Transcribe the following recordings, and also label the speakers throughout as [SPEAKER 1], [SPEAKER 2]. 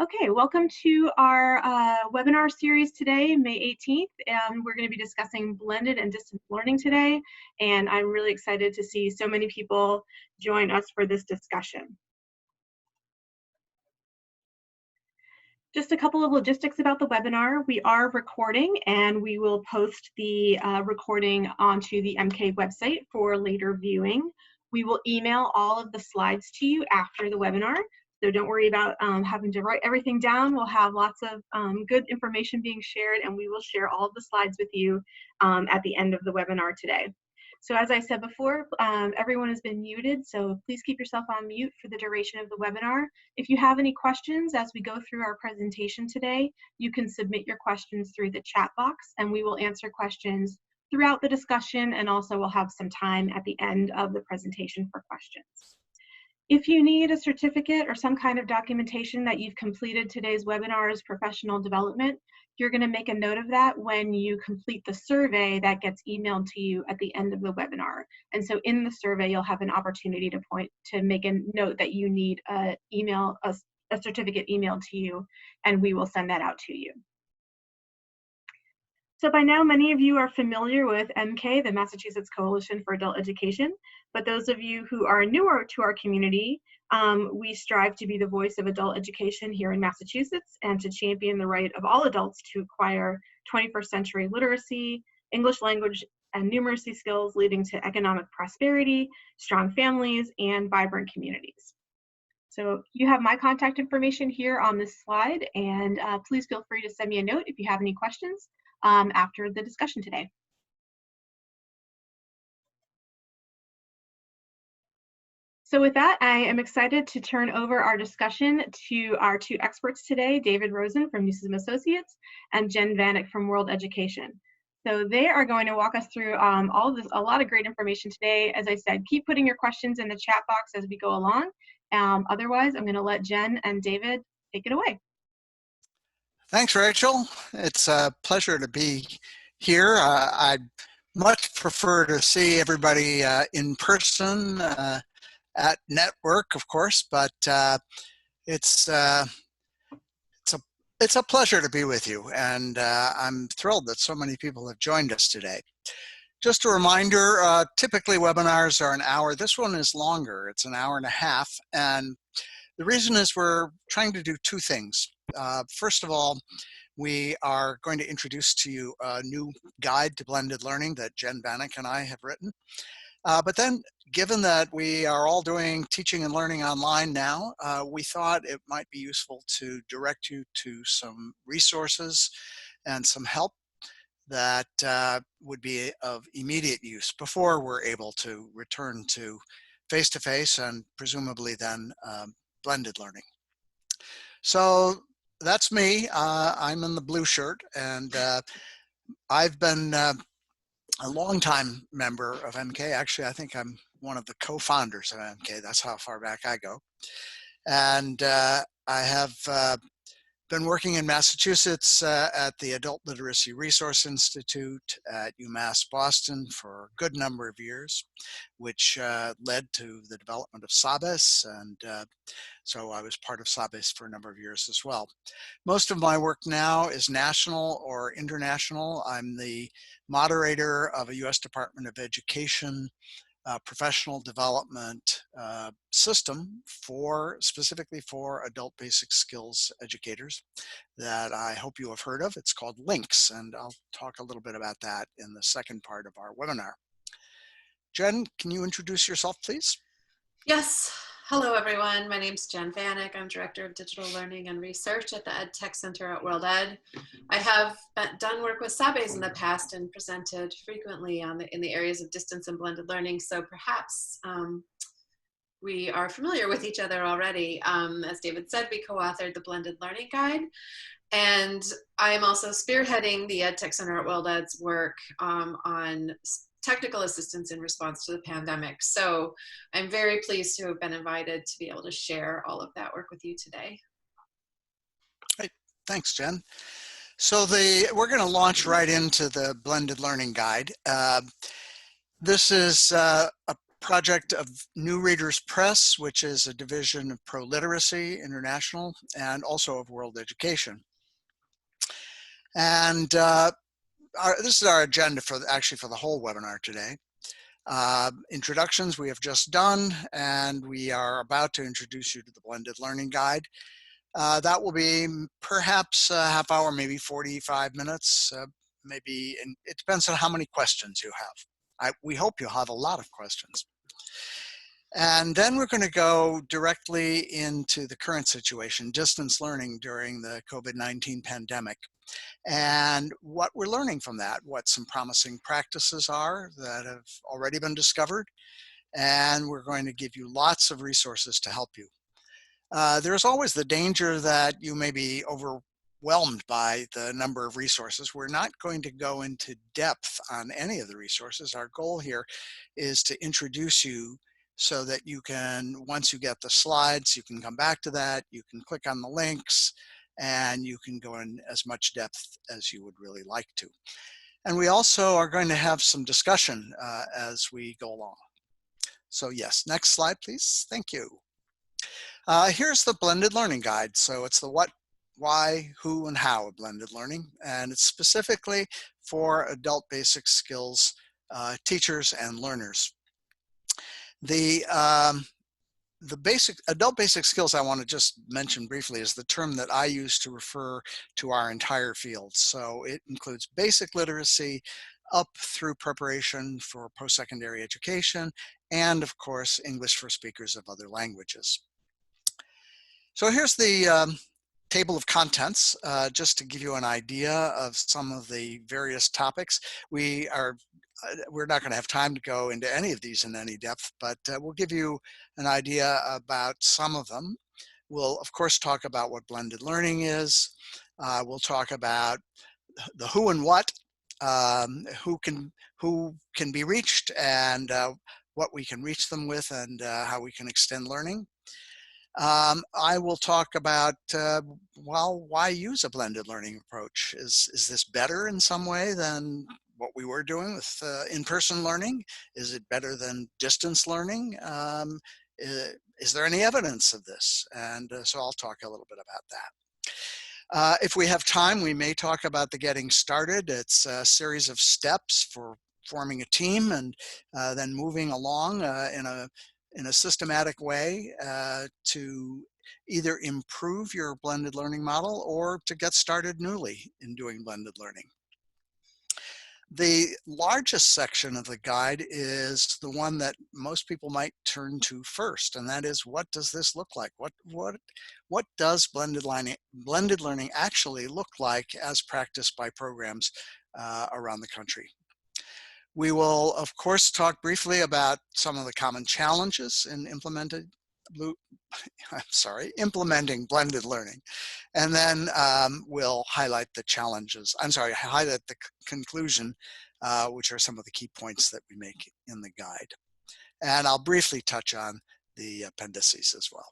[SPEAKER 1] Okay, welcome to our webinar series today, May 18th, and we're going to be discussing blended and distance learning today, and I'm really excited to see so many people join us for this discussion. Just a couple of logistics about the webinar. We are recording, and we will post the recording onto the MK website for later viewing. We will email all of the slides to you after the webinar, so don't worry about having to write everything down. We'll have lots of good information being shared, and we will share all of the slides with you at the end of the webinar today. So as I said before, everyone has been muted, so please keep yourself on mute for the duration of the webinar. If you have any questions as we go through our presentation today, you can submit your questions through the chat box, and we will answer questions throughout the discussion, and also we'll have some time at the end of the presentation for questions. If you need a certificate or some kind of documentation that you've completed today's webinar's professional development, you're going to make a note of that when you complete the survey that gets emailed to you at the end of the webinar. And so in the survey, you'll have an opportunity to make a note that you need a certificate emailed to you, and we will send that out to you. So by now, many of you are familiar with MK, the Massachusetts Coalition for Adult Education, but those of you who are newer to our community, we strive to be the voice of adult education here in Massachusetts and to champion the right of all adults to acquire 21st century literacy, English language and numeracy skills leading to economic prosperity, strong families, and vibrant communities. So you have my contact information here on this slide, and please feel free to send me a note if you have any questions after the discussion today. So with that, I am excited to turn over our discussion to our two experts today, David Rosen from Newsome Associates and Jen Vanek from World Education. So they are going to walk us through all of this, a lot of great information today. As I said, keep putting your questions in the chat box as we go along. Otherwise, I'm going to let Jen and David take it away.
[SPEAKER 2] Thanks, Rachel. It's a pleasure to be here. I'd much prefer to see everybody in person at Network, of course, but it's a pleasure to be with you, and I'm thrilled that so many people have joined us today. Just a reminder, typically webinars are an hour. This one is longer. It's an hour and a half, and the reason is we're trying to do two things. First of all, we are going to introduce to you a new guide to blended learning that Jen Vanek and I have written. But then, given that we are all doing teaching and learning online now, we thought it might be useful to direct you to some resources and some help that would be of immediate use before we're able to return to face-to-face and presumably then blended learning. So that's me. I'm in the blue shirt, and I've been a longtime member of MK. Actually, I think I'm one of the co-founders of MK. That's how far back I go. And I have been working in Massachusetts at the Adult Literacy Resource Institute at UMass Boston for a good number of years, which led to the development of SABES, and so I was part of SABES for a number of years as well. Most of my work now is national or international. I'm the moderator of a U.S. Department of Education professional development system specifically for adult basic skills educators that I hope you have heard of. It's called LINKS, and I'll talk a little bit about that in the second part of our webinar. Jen, can you introduce yourself, please?
[SPEAKER 3] Yes. Hello, everyone. My name is Jen Vanek. I'm Director of Digital Learning and Research at the Ed Tech Center at World Ed. I have done work with SABES in the past and presented frequently in the areas of distance and blended learning, so perhaps we are familiar with each other already. As David said, we co-authored the Blended Learning Guide, and I'm also spearheading the Ed Tech Center at World Ed's work on technical assistance in response to the pandemic. So I'm very pleased to have been invited to be able to share all of that work with you today.
[SPEAKER 2] Great. Thanks, Jen. So we're going to launch right into the Blended Learning Guide. This is project of New Readers Press, which is a division of Pro Literacy International and also of World Education. And this is our agenda for the whole webinar today. Introductions we have just done, and we are about to introduce you to the Blended Learning Guide. That will be perhaps a half hour, maybe 45 minutes, maybe, and it depends on how many questions you have. We hope you'll have a lot of questions. And then we're going to go directly into the current situation, distance learning during the COVID-19 pandemic, and what we're learning from that, what some promising practices are that have already been discovered, and we're going to give you lots of resources to help you. There's always the danger that you may be overwhelmed by the number of resources. We're not going to go into depth on any of the resources. Our goal here is to introduce you so that you can, once you get the slides, you can come back to that, you can click on the links, and you can go in as much depth as you would really like to. And we also are going to have some discussion as we go along. So yes, next slide, please. Thank you. Here's the Blended Learning Guide. So it's the what, why, who, and how of blended learning. And it's specifically for adult basic skills teachers and learners. The adult basic skills I want to just mention briefly is the term that I use to refer to our entire field. So it includes basic literacy up through preparation for post-secondary education, and of course, English for speakers of other languages. So here's the table of contents, just to give you an idea of some of the various topics. We're not going to have time to go into any of these in any depth, but we'll give you an idea about some of them. We'll, of course, talk about what blended learning is. We'll talk about the who and what, who can be reached, and what we can reach them with, and how we can extend learning. I will talk about, well, why use a blended learning approach? Is this better in some way than what we were doing with in-person learning? Is it better than distance learning? Is there any evidence of this? And so I'll talk a little bit about that. If we have time, we may talk about the getting started. It's a series of steps for forming a team and then moving along in a systematic way to either improve your blended learning model or to get started newly in doing blended learning. The largest section of the guide is the one that most people might turn to first, and that is, what does this look like? What does blended learning actually look like as practiced by programs around the country? We will, of course, talk briefly about some of the common challenges in implementing blended learning. And then we'll highlight the challenges, highlight the conclusion, which are some of the key points that we make in the guide. And I'll briefly touch on the appendices as well.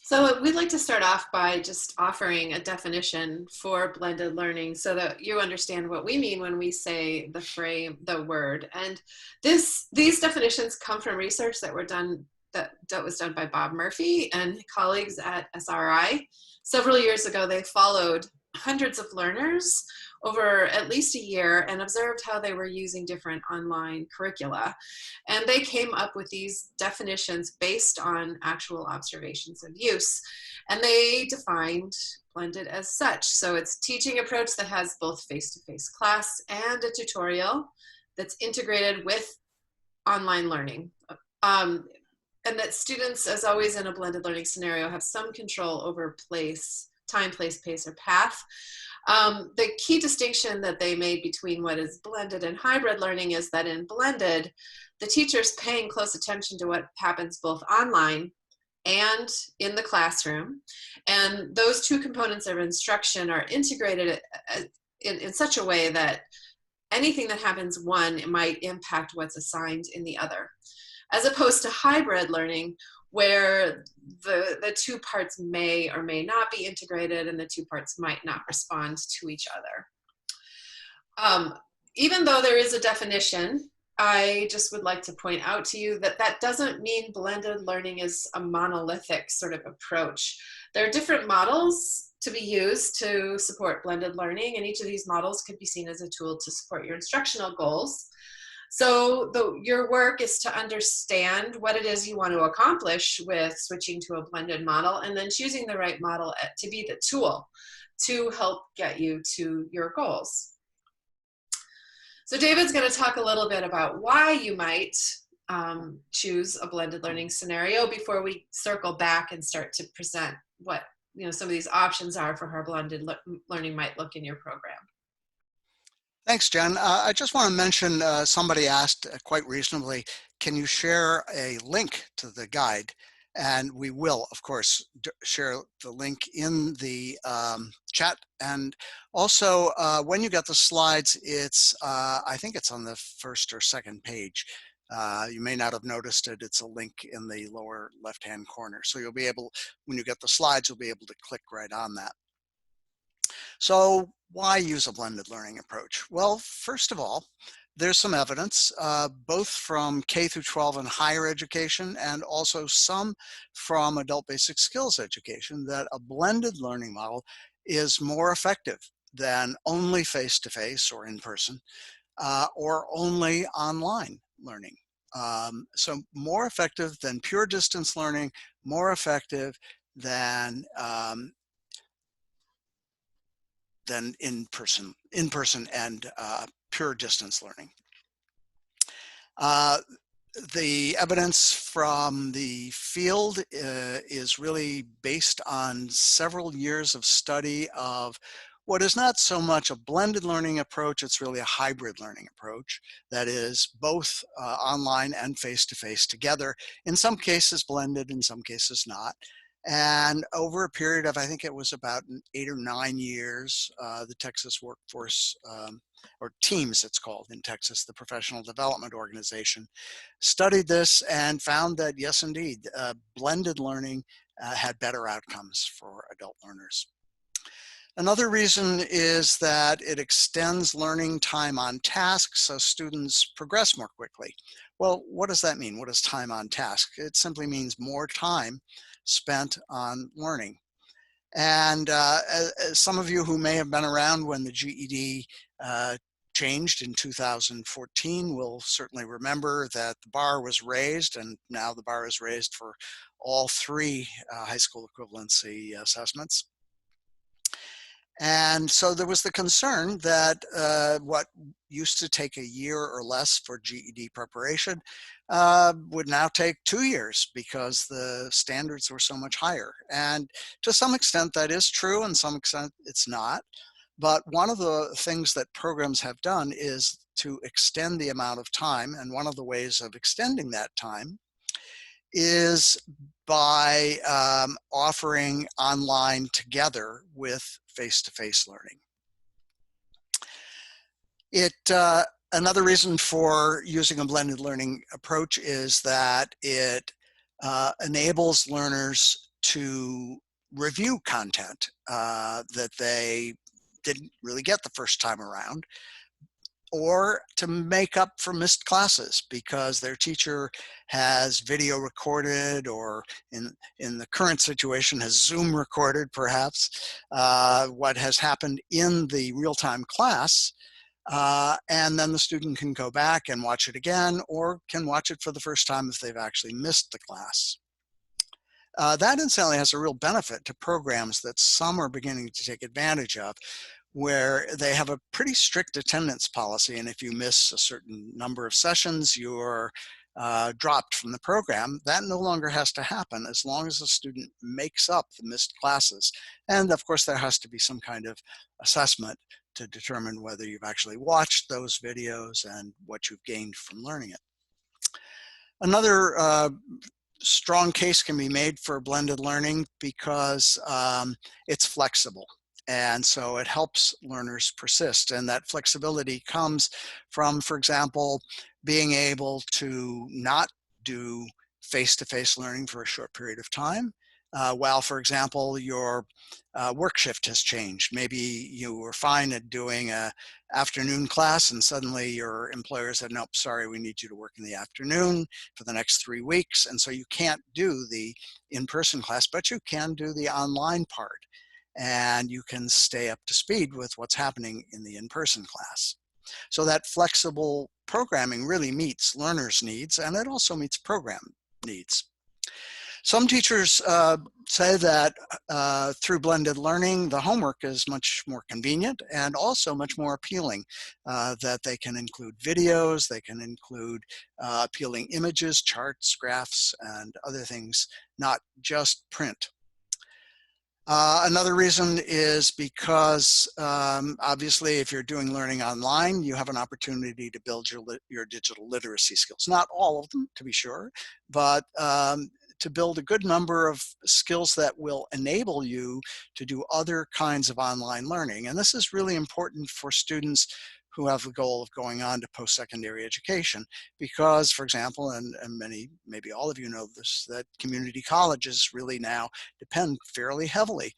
[SPEAKER 3] So we'd like to start off by just offering a definition for blended learning so that you understand what we mean when we say the word. And these definitions come from research that was done by Bob Murphy and colleagues at SRI. Several years ago, they followed hundreds of learners over at least a year and observed how they were using different online curricula. And they came up with these definitions based on actual observations of use. And they defined blended as such. So it's a teaching approach that has both face-to-face class and a tutorial that's integrated with online learning. And that students, as always in a blended learning scenario, have some control over time, place, pace, or path. The key distinction that they made between what is blended and hybrid learning is that in blended, the teacher's paying close attention to what happens both online and in the classroom. And those two components of instruction are integrated in such a way that anything that happens one might impact what's assigned in the other. As opposed to hybrid learning, where the two parts may or may not be integrated and the two parts might not respond to each other. Even though there is a definition I just would like to point out to you that that doesn't mean blended learning is a monolithic sort of approach. There are different models to be used to support blended learning, and each of these models could be seen as a tool to support your instructional goals. So your work is to understand what it is you want to accomplish with switching to a blended model, and then choosing the right model to be the tool to help get you to your goals. So David's going to talk a little bit about why you might choose a blended learning scenario before we circle back and start to present what some of these options are for how blended learning might look in your program.
[SPEAKER 2] Thanks, Jen. I just want to mention somebody asked quite reasonably, can you share a link to the guide? And we will, of course, share the link in the chat. And also, when you get the slides, it's I think it's on the first or second page. You may not have noticed it. It's a link in the lower left-hand corner. So you'll be able, when you get the slides, you'll be able to click right on that. So why use a blended learning approach? Well, first of all, there's some evidence, both from K through 12 and higher education, and also some from adult basic skills education, that a blended learning model is more effective than only face-to-face or in-person, or only online learning. So more effective than pure distance learning, more effective than in-person and pure distance learning. The evidence from the field is really based on several years of study of what is not so much a blended learning approach, it's really a hybrid learning approach that is both online and face-to-face together, in some cases blended, in some cases not. And over a period of, I think it was about 8 or 9 years, the Texas Workforce, or TEAMS it's called in Texas, the Professional Development Organization, studied this and found that, yes, indeed, blended learning had better outcomes for adult learners. Another reason is that it extends learning time on task so students progress more quickly. Well, what does that mean? What is time on task? It simply means more time spent on learning. And as some of you who may have been around when the GED changed in 2014 will certainly remember that the bar was raised, and now the bar is raised for all 3 high school equivalency assessments. And so there was the concern that what used to take a year or less for GED preparation would now take 2 years because the standards were so much higher. And to some extent that is true, and some extent it's not. But one of the things that programs have done is to extend the amount of time, and one of the ways of extending that time is by offering online together with face-to-face learning. Another reason for using a blended learning approach is that it enables learners to review content that they didn't really get the first time around, or to make up for missed classes because their teacher has video recorded, or in the current situation has Zoom recorded perhaps what has happened in the real-time class, and then the student can go back and watch it again, or can watch it for the first time if they've actually missed the class. That incidentally has a real benefit to programs that some are beginning to take advantage of, where they have a pretty strict attendance policy, and if you miss a certain number of sessions, you're dropped from the program. That no longer has to happen as long as the student makes up the missed classes. And of course, there has to be some kind of assessment to determine whether you've actually watched those videos and what you've gained from learning it. Another strong case can be made for blended learning because it's flexible. And so it helps learners persist. And that flexibility comes from, for example, being able to not do face-to-face learning for a short period of time, while, for example, your work shift has changed. Maybe you were fine at doing an afternoon class and suddenly your employer said, nope, sorry, we need you to work in the afternoon for the next 3 weeks. And so you can't do the in-person class, but you can do the online part. And you can stay up to speed with what's happening in the in-person class. So that flexible programming really meets learners' needs, and it also meets program needs. Some teachers say that through blended learning, the homework is much more convenient and also much more appealing, that they can include videos, they can include appealing images, charts, graphs, and other things, not just print. Another reason is because obviously if you're doing learning online, you have an opportunity to build your digital literacy skills. Not all of them, to be sure, but to build a good number of skills that will enable you to do other kinds of online learning. And this is really important for students who have the goal of going on to post-secondary education because, for example, and maybe all of you know this, that community colleges really now depend fairly heavily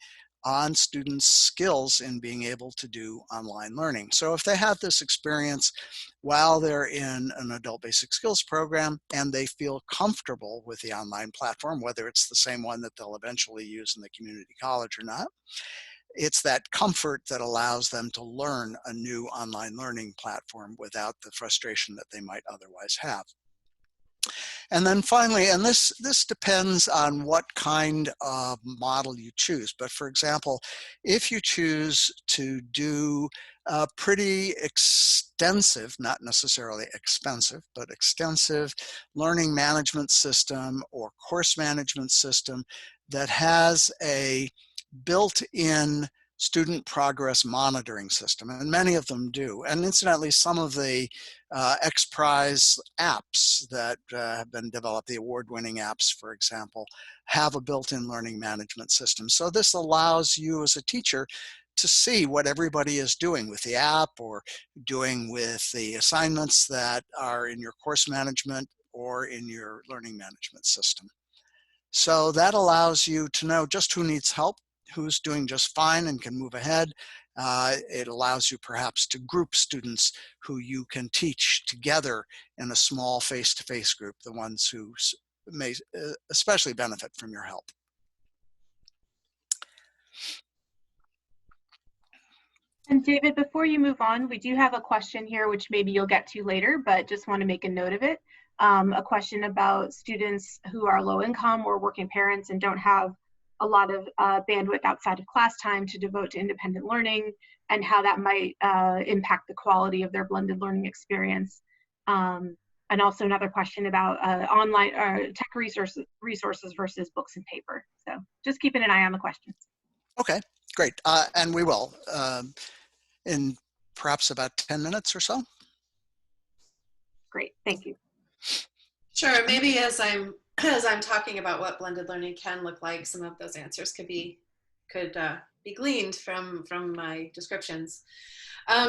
[SPEAKER 2] on students' skills in being able to do online learning. So if they have this experience while they're in an adult basic skills program and they feel comfortable with the online platform, whether it's the same one that they'll eventually use in the community college or not, it's that comfort that allows them to learn a new online learning platform without the frustration that they might otherwise have. And then finally, and this depends on what kind of model you choose, but for example, if you choose to do a pretty extensive, not necessarily expensive, but extensive learning management system or course management system that has a built-in student progress monitoring system, and many of them do. And incidentally, some of the X-Prize apps that have been developed, the award-winning apps, for example, have a built-in learning management system. So this allows you as a teacher to see what everybody is doing with the app or doing with the assignments that are in your course management or in your learning management system. So that allows you to know just who needs help, who's doing just fine and can move ahead. It allows you perhaps to group students who you can teach together in a small face-to-face group, the ones who may especially benefit from your help.
[SPEAKER 1] And David, before you move on, we do have a question here, which maybe you'll get to later, but just want to make a note of it. A question about students who are low income or working parents and don't have a lot of bandwidth outside of class time to devote to independent learning and how that might impact the quality of their blended learning experience. And also another question about online tech resources versus books and paper. So just keeping an eye on the questions.
[SPEAKER 2] Okay, great. And we will in perhaps about 10 minutes or so.
[SPEAKER 1] Great, thank you.
[SPEAKER 3] Sure, maybe as I'm talking about what blended learning can look like, some of those answers could be gleaned from my descriptions.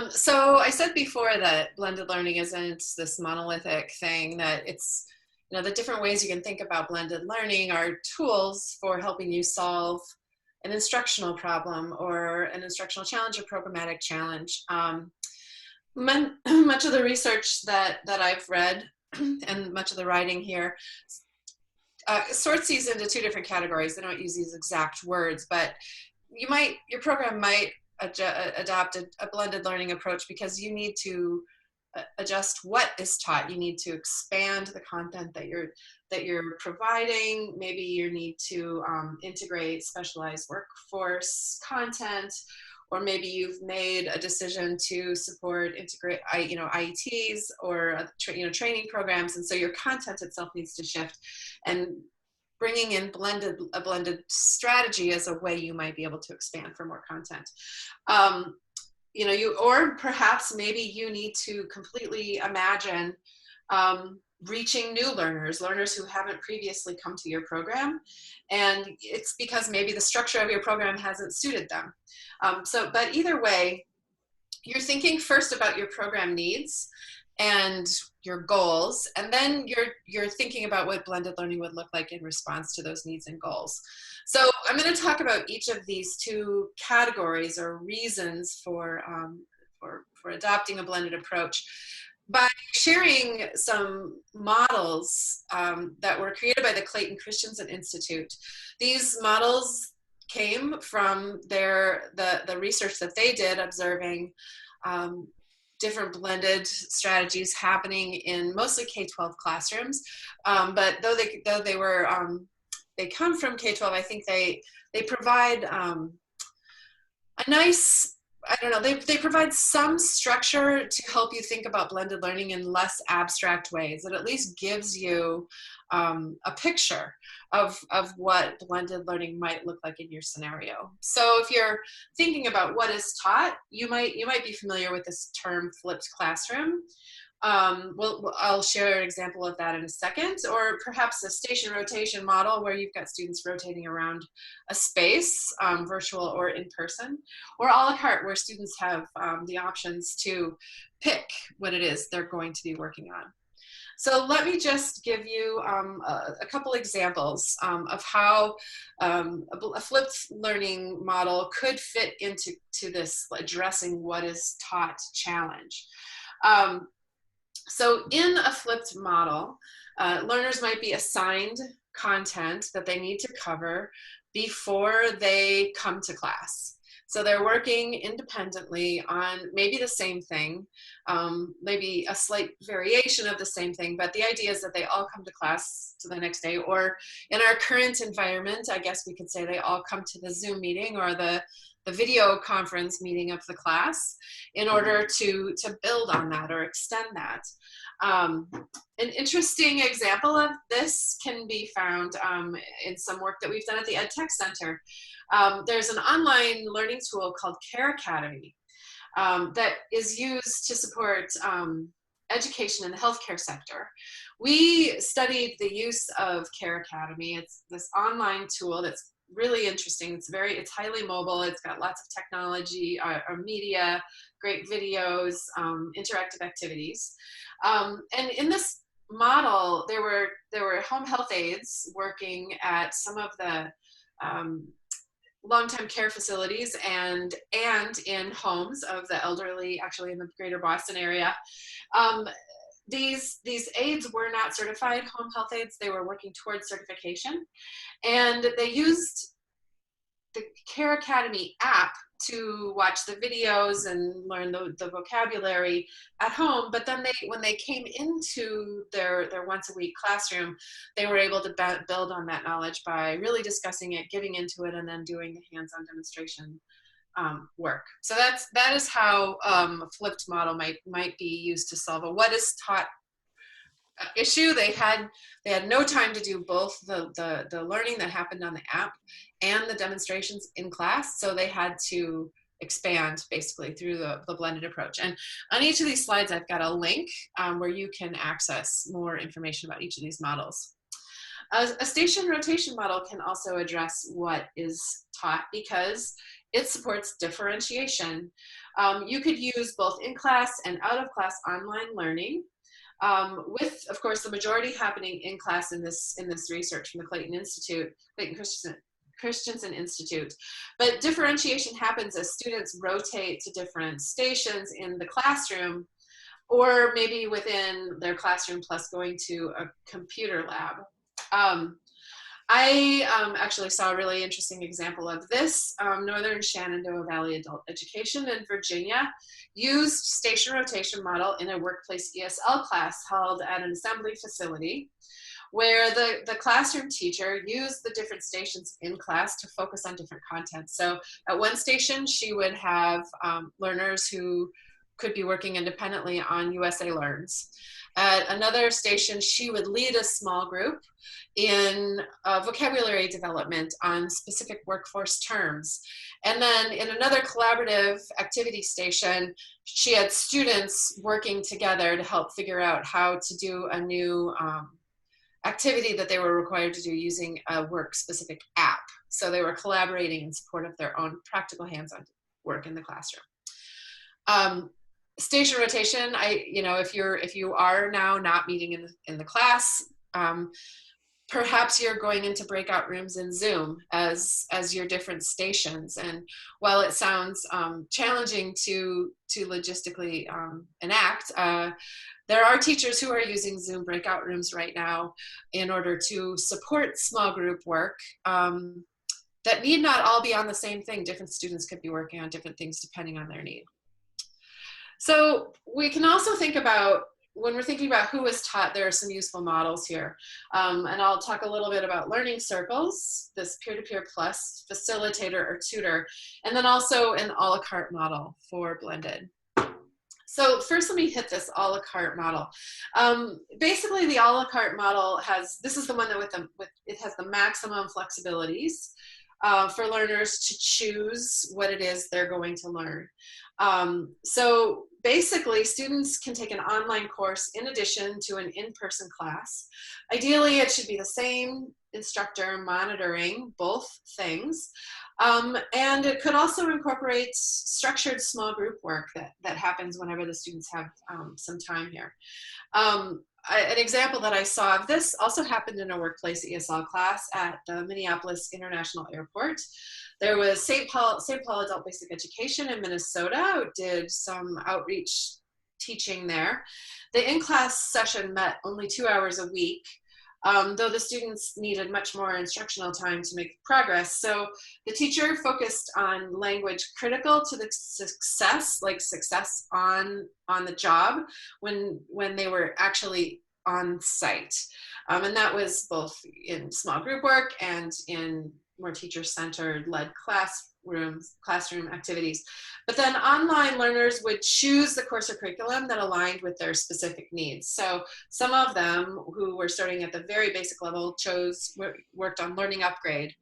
[SPEAKER 3] So I said before that blended learning isn't this monolithic thing, that it's, the different ways you can think about blended learning are tools for helping you solve an instructional problem or an instructional challenge or programmatic challenge. Much of the research that I've read and much of the writing here sorts these into two different categories. They don't use these exact words, but your program might adopt a blended learning approach because you need to adjust what is taught. You need to expand the content that you're providing. Maybe you need to integrate specialized workforce content, or maybe you've made a decision to integrate IETs or training programs, and so your content itself needs to shift. And bringing in a blended strategy is a way you might be able to expand for more content. Or perhaps maybe you need to completely imagine reaching new learners who haven't previously come to your program, and it's because maybe the structure of your program hasn't suited them. But either way, you're thinking first about your program needs and your goals, and then you're thinking about what blended learning would look like in response to those needs and goals. So I'm going to talk about each of these two categories or reasons for adopting a blended approach by sharing some models that were created by the Clayton Christensen Institute. These models came from the research that they did observing different blended strategies happening in mostly K-12 classrooms. But though they come from K-12, I think they provide a nice, I don't know, they provide some structure to help you think about blended learning in less abstract ways. It at least gives you a picture of what blended learning might look like in your scenario. So if you're thinking about what is taught, you might be familiar with this term flipped classroom. I'll share an example of that in a second, or perhaps a station rotation model where you've got students rotating around a space, virtual or in person, or a la carte where students have the options to pick what it is they're going to be working on. So let me just give you a couple examples of how a flipped learning model could fit into this addressing what is taught challenge. So in a flipped model, learners might be assigned content that they need to cover before they come to class. So they're working independently on maybe the same thing, maybe a slight variation of the same thing, but the idea is that they all come to class to the next day, or in our current environment, I guess we could say they all come to the Zoom meeting or the video conference meeting of the class in order to build on that or extend that. An interesting example of this can be found in some work that we've done at the EdTech Center. There's an online learning tool called Care Academy that is used to support education in the healthcare sector. We studied the use of Care Academy. It's this online tool that's really interesting. It's highly mobile. It's got lots of technology, media, great videos, interactive activities. And in this model, there were home health aides working at some of the long-term care facilities and in homes of the elderly, actually in the greater Boston area. These aides were not certified home health aides. They were working towards certification, and they used the Care Academy app to watch the videos and learn the vocabulary at home. But then when they came into their once a week classroom, they were able to build on that knowledge by really discussing it, getting into it, and then doing the hands-on demonstration work. So that is how a flipped model might be used to solve a what is taught issue. They had no time to do both the learning that happened on the app and the demonstrations in class, so they had to expand basically through the blended approach. And on each of these slides, I've got a link where you can access more information about each of these models. A station rotation model can also address what is taught because it supports differentiation. You could use both in-class and out-of-class online learning, with, of course, the majority happening in class in this research from the Clayton Christensen Institute. But differentiation happens as students rotate to different stations in the classroom, or maybe within their classroom plus going to a computer lab. I actually saw a really interesting example of this. Northern Shenandoah Valley Adult Education in Virginia used station rotation model in a workplace ESL class held at an assembly facility, where the classroom teacher used the different stations in class to focus on different content. So at one station, she would have learners who could be working independently on USA Learns. At another station, she would lead a small group in vocabulary development on specific workforce terms. And then in another collaborative activity station, she had students working together to help figure out how to do a new activity that they were required to do using a work-specific app. So they were collaborating in support of their own practical hands-on work in the classroom. Station rotation, if you are now not meeting in the class, perhaps you're going into breakout rooms in Zoom as your different stations. And while it sounds challenging to logistically enact, there are teachers who are using Zoom breakout rooms right now in order to support small group work that need not all be on the same thing. Different students could be working on different things depending on their need. So we can also think about, when we're thinking about who was taught, there are some useful models here. And I'll talk a little bit about learning circles, this peer-to-peer plus facilitator or tutor, and then also an a la carte model for blended. So first, let me hit this a la carte model. Basically, the a la carte model this is the one that it has the maximum flexibilities for learners to choose what it is they're going to learn. So basically, students can take an online course in addition to an in-person class. Ideally, it should be the same instructor monitoring both things. And it could also incorporate structured small group work that happens whenever the students have some time here. An example that I saw of this also happened in a workplace ESL class at the Minneapolis International Airport. There was St. Paul Adult Basic Education in Minnesota who did some outreach teaching there. The in-class session met only 2 hours a week, though the students needed much more instructional time to make progress. So the teacher focused on language critical to the success, like success on the job when they were actually on site. And that was both in small group work and in more teacher-centered led classroom activities. But then online learners would choose the course or curriculum that aligned with their specific needs. So some of them who were starting at the very basic level worked on learning upgrade,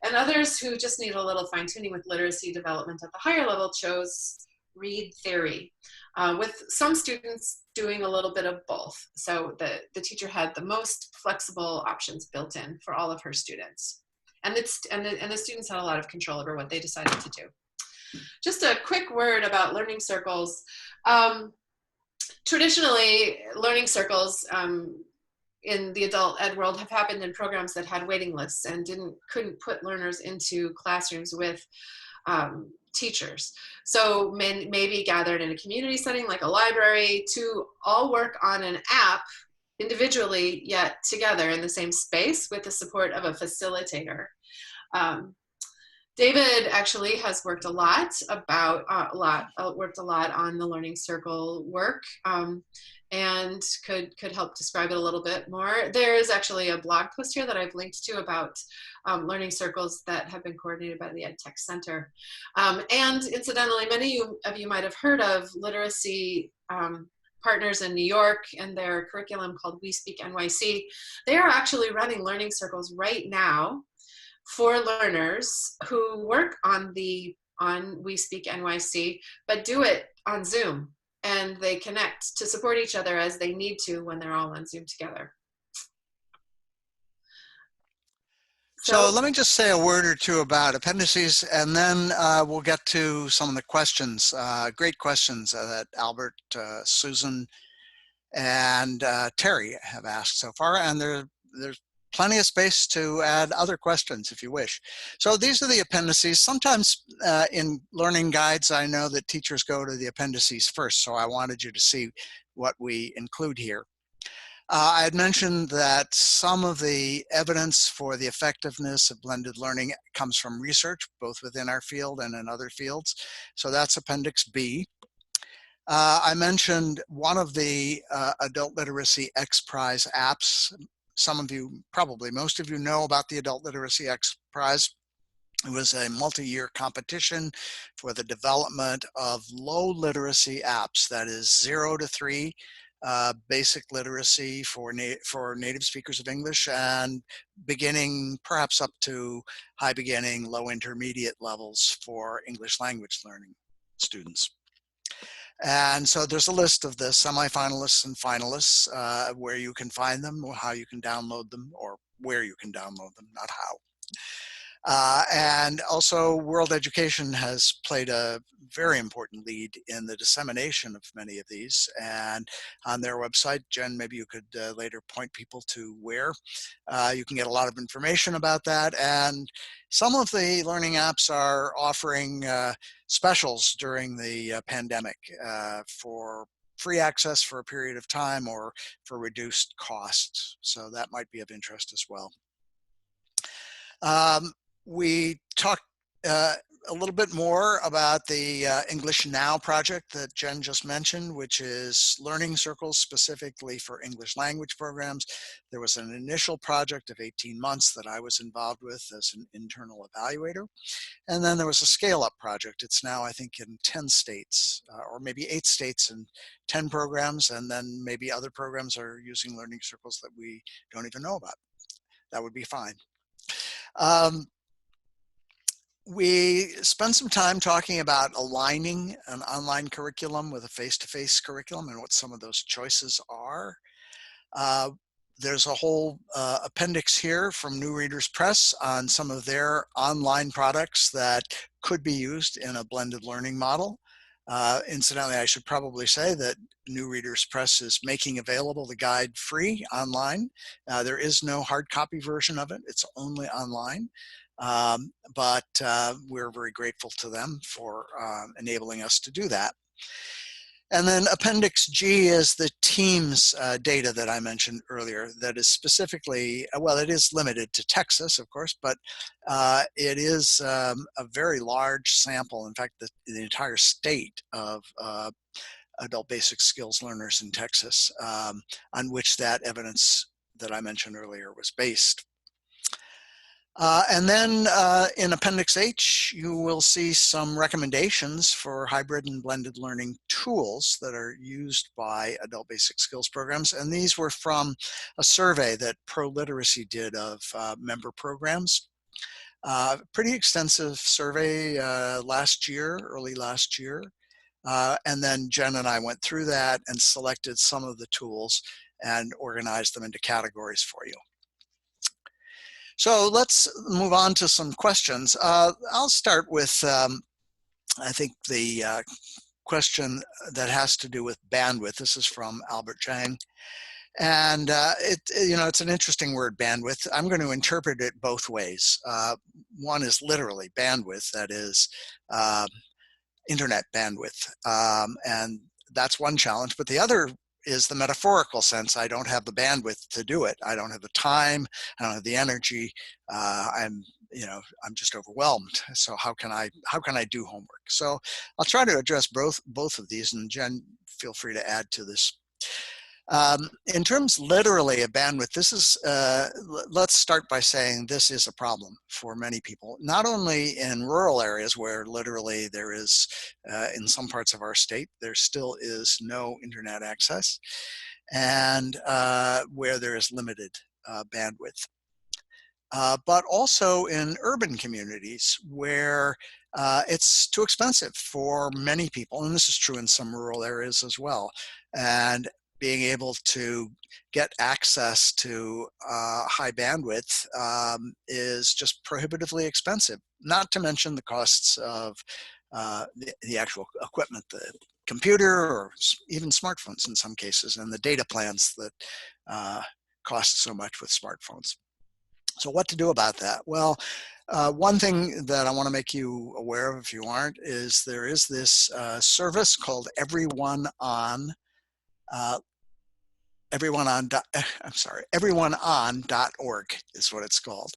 [SPEAKER 3] and others who just need a little fine-tuning with literacy development at the higher level chose read theory, with some students doing a little bit of both. So the teacher had the most flexible options built in for all of her students. And the students had a lot of control over what they decided to do. Just a quick word about learning circles. Traditionally, learning circles in the adult ed world have happened in programs that had waiting lists and couldn't put learners into classrooms with teachers. So maybe gathered in a community setting like a library to all work on an app individually, yet together in the same space with the support of a facilitator. David actually has worked a lot on the learning circle work, and could help describe it a little bit more. There is actually a blog post here that I've linked to about learning circles that have been coordinated by the Ed Tech Center. And incidentally, many of you might have heard of literacy partners in New York and their curriculum called We Speak NYC. They are actually running learning circles right now for learners who work on We Speak NYC, but do it on Zoom, and they connect to support each other as they need to when they're all on Zoom together.
[SPEAKER 2] So let me just say a word or two about appendices, and then we'll get to some of the questions, great questions that Albert, Susan, and Terry have asked so far, and there's plenty of space to add other questions if you wish. So these are the appendices. Sometimes in learning guides, I know that teachers go to the appendices first, so I wanted you to see what we include here. I had mentioned that some of the evidence for the effectiveness of blended learning comes from research, both within our field and in other fields. So that's Appendix B. I mentioned one of the Adult Literacy X Prize apps. Some of you, probably most of you, know about the Adult Literacy X Prize. It was a multi-year competition for the development of low literacy apps, that is 0 to 3 basic literacy for native speakers of English, and beginning perhaps up to high beginning, low intermediate levels for English language learning students. And so there's a list of the semifinalists and finalists, where you can find them, or how you can download them, or where you can download them, not how. And also World Education has played a very important lead in the dissemination of many of these. And on their website, Jen, maybe you could later point people to where you can get a lot of information about that. And some of the learning apps are offering specials during the pandemic for free access for a period of time or for reduced costs. So that might be of interest as well. We talked a little bit more about the English Now project that Jen just mentioned, which is learning circles specifically for English language programs. There was an initial project of 18 months that I was involved with as an internal evaluator. And then there was a scale-up project. It's now, I think, in 10 states, or maybe 8 states and 10 programs, and then maybe other programs are using learning circles that we don't even know about. That would be fine. We spent some time talking about aligning an online curriculum with a face-to-face curriculum and what some of those choices are. There's a whole appendix here from New Readers Press on some of their online products that could be used in a blended learning model. Incidentally, I should probably say that New Readers Press is making available the guide free online. There is no hard copy version of it. It's only online. But we're very grateful to them for enabling us to do that. And then Appendix G is the Teams data that I mentioned earlier that is specifically, well, it is limited to Texas, of course, but it is a very large sample. In fact, the entire state of adult basic skills learners in Texas on which that evidence that I mentioned earlier was based. And then in Appendix H, you will see some recommendations for hybrid and blended learning tools that are used by adult basic skills programs. And these were from a survey that Pro Literacy did of member programs. Pretty extensive survey last year, early last year. And then Jen and I went through that and selected some of the tools and organized them into categories for you. So let's move on to some questions. I'll start with, I think, the question that has to do with bandwidth. This is from Albert Chang. And it's an interesting word, bandwidth. I'm going to interpret it both ways. One is literally bandwidth, that is internet bandwidth. And that's one challenge. But the other is the metaphorical sense. I don't have the bandwidth to do it. I don't have the time. I don't have the energy. I'm just overwhelmed. So how can I do homework? So I'll try to address both of these, and Jen, feel free to add to this. In terms literally of bandwidth, this is, let's start by saying this is a problem for many people, not only in rural areas where literally there is, in some parts of our state, there still is no internet access, and where there is limited bandwidth. But also in urban communities where it's too expensive for many people, and this is true in some rural areas as well. And being able to get access to high bandwidth is just prohibitively expensive, not to mention the costs of the actual equipment, the computer or even smartphones in some cases, and the data plans that cost so much with smartphones. So what to do about that? Well, one thing that I want to make you aware of, if you aren't, is there is this service called everyoneon.org is what it's called.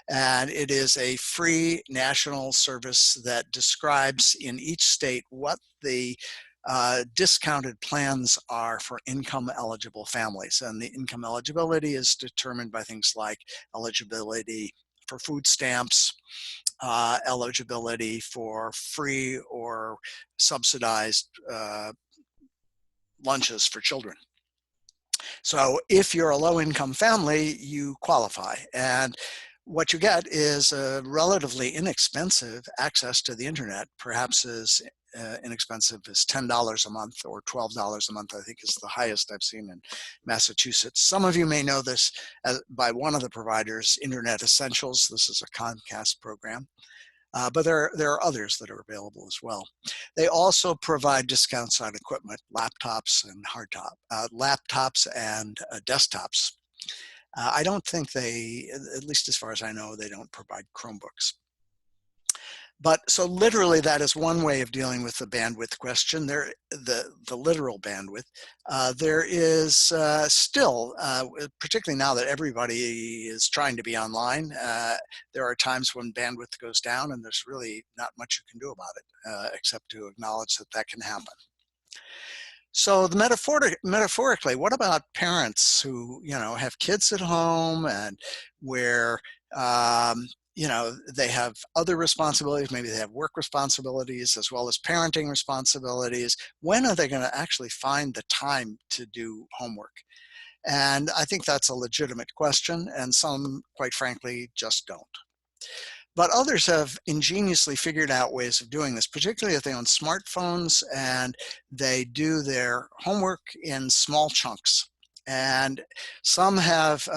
[SPEAKER 2] And it is a free national service that describes in each state what the discounted plans are for income eligible families. And the income eligibility is determined by things like eligibility for food stamps, eligibility for free or subsidized lunches for children. So if you're a low-income family, you qualify. And what you get is a relatively inexpensive access to the internet, perhaps as inexpensive as $10 a month or $12 a month, I think is the highest I've seen in Massachusetts. Some of you may know this by one of the providers, Internet Essentials. This is a Comcast program. But there are others that are available as well. They also provide discounts on equipment, laptops and laptops and desktops. I don't think they, at least as far as I know, they don't provide Chromebooks. But so literally that is one way of dealing with the bandwidth question, the literal bandwidth. There is still, particularly now that everybody is trying to be online, there are times when bandwidth goes down and there's really not much you can do about it, except to acknowledge that that can happen. So metaphorically, what about parents who, have kids at home and where, they have other responsibilities, maybe they have work responsibilities as well as parenting responsibilities. When are they going to actually find the time to do homework? And I think that's a legitimate question, and some, quite frankly, just don't. But others have ingeniously figured out ways of doing this, particularly if they own smartphones and they do their homework in small chunks. And some have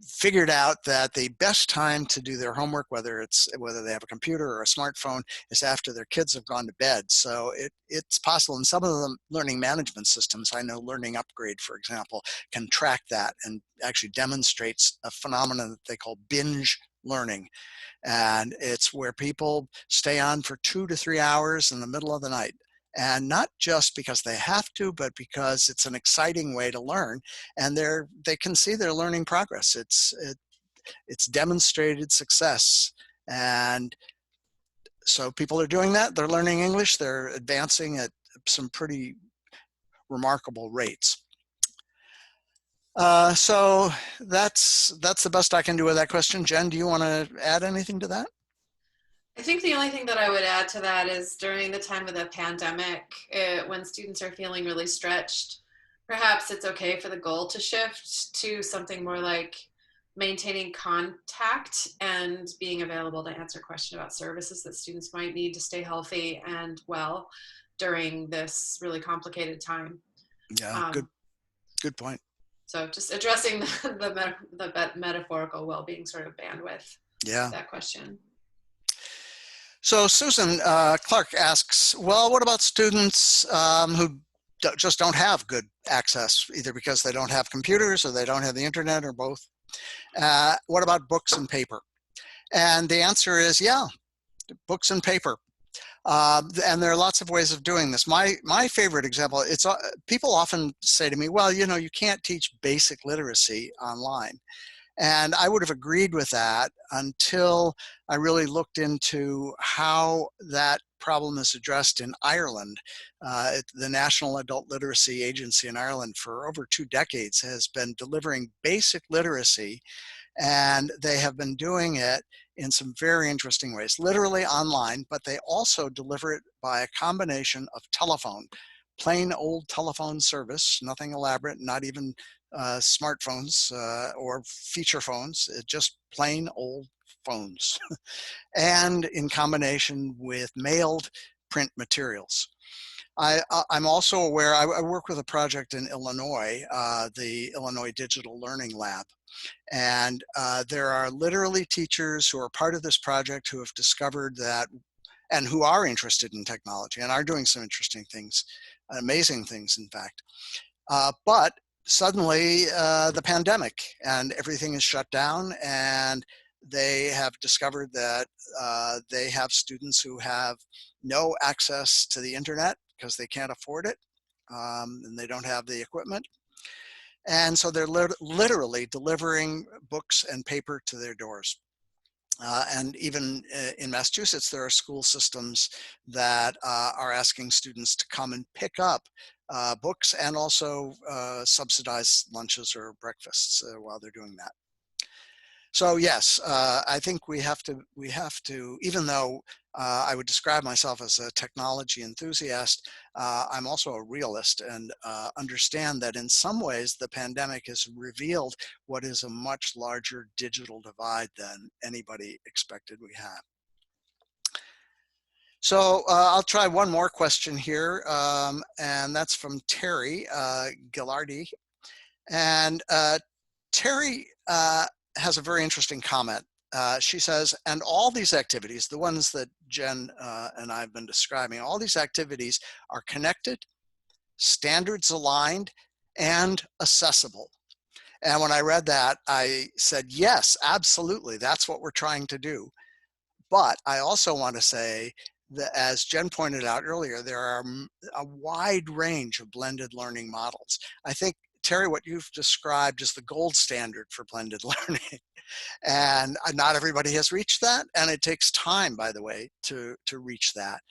[SPEAKER 2] figured out that the best time to do their homework, whether they have a computer or a smartphone, is after their kids have gone to bed. So it's possible in some of the learning management systems. I know Learning Upgrade, for example, can track that and actually demonstrates a phenomenon that they call binge learning. And it's where people stay on for 2 to 3 hours in the middle of the night. And not just because they have to, but because it's an exciting way to learn, and they can see their learning progress. It's demonstrated success, and so people are doing that. They're learning English. They're advancing at some pretty remarkable rates. So that's the best I can do with that question. Jen, do you want to add anything to that?
[SPEAKER 3] I think the only thing that I would add to that is during the time of the pandemic, when students are feeling really stretched, perhaps it's okay for the goal to shift to something more like maintaining contact and being available to answer questions about services that students might need to stay healthy and well during this really complicated time.
[SPEAKER 2] Yeah, good point.
[SPEAKER 3] So just addressing the metaphorical well-being sort of bandwidth.
[SPEAKER 2] Yeah.
[SPEAKER 3] That question.
[SPEAKER 2] So Susan Clark asks, well, what about students who just don't have good access, either because they don't have computers or they don't have the internet or both? What about books and paper? And the answer is, yeah, books and paper. And there are lots of ways of doing this. My favorite example, people often say to me, well, you can't teach basic literacy online. And I would have agreed with that until I really looked into how that problem is addressed in Ireland. The National Adult Literacy Agency in Ireland for over 2 decades has been delivering basic literacy, and they have been doing it in some very interesting ways, literally online, but they also deliver it by a combination of telephone, plain old telephone service, nothing elaborate, not even smartphones or feature phones, just plain old phones, and in combination with mailed print materials. I'm also aware, I work with a project in Illinois, the Illinois Digital Learning Lab. And there are literally teachers who are part of this project who have discovered that, and who are interested in technology and are doing some interesting things, amazing things, in fact. But suddenly the pandemic and everything is shut down, and they have discovered that they have students who have no access to the internet because they can't afford it, and they don't have the equipment. And so they're literally delivering books and paper to their doors. And even in Massachusetts, there are school systems that are asking students to come and pick up books and also subsidize lunches or breakfasts while they're doing that. So yes, I think we have to, even though I would describe myself as a technology enthusiast, I'm also a realist and understand that in some ways the pandemic has revealed what is a much larger digital divide than anybody expected we have. So I'll try one more question here, and that's from Terry Gillardi. And Terry has a very interesting comment. she says, and all these activities, the ones that Jen and I have been describing, all these activities are connected, standards aligned, and accessible. And when I read that, I said, yes, absolutely, that's what we're trying to do. But I also want to say that, as Jen pointed out earlier, there are a wide range of blended learning models. I think, Terry, what you've described is the gold standard for blended learning. And not everybody has reached that. And it takes time, by the way, to reach that.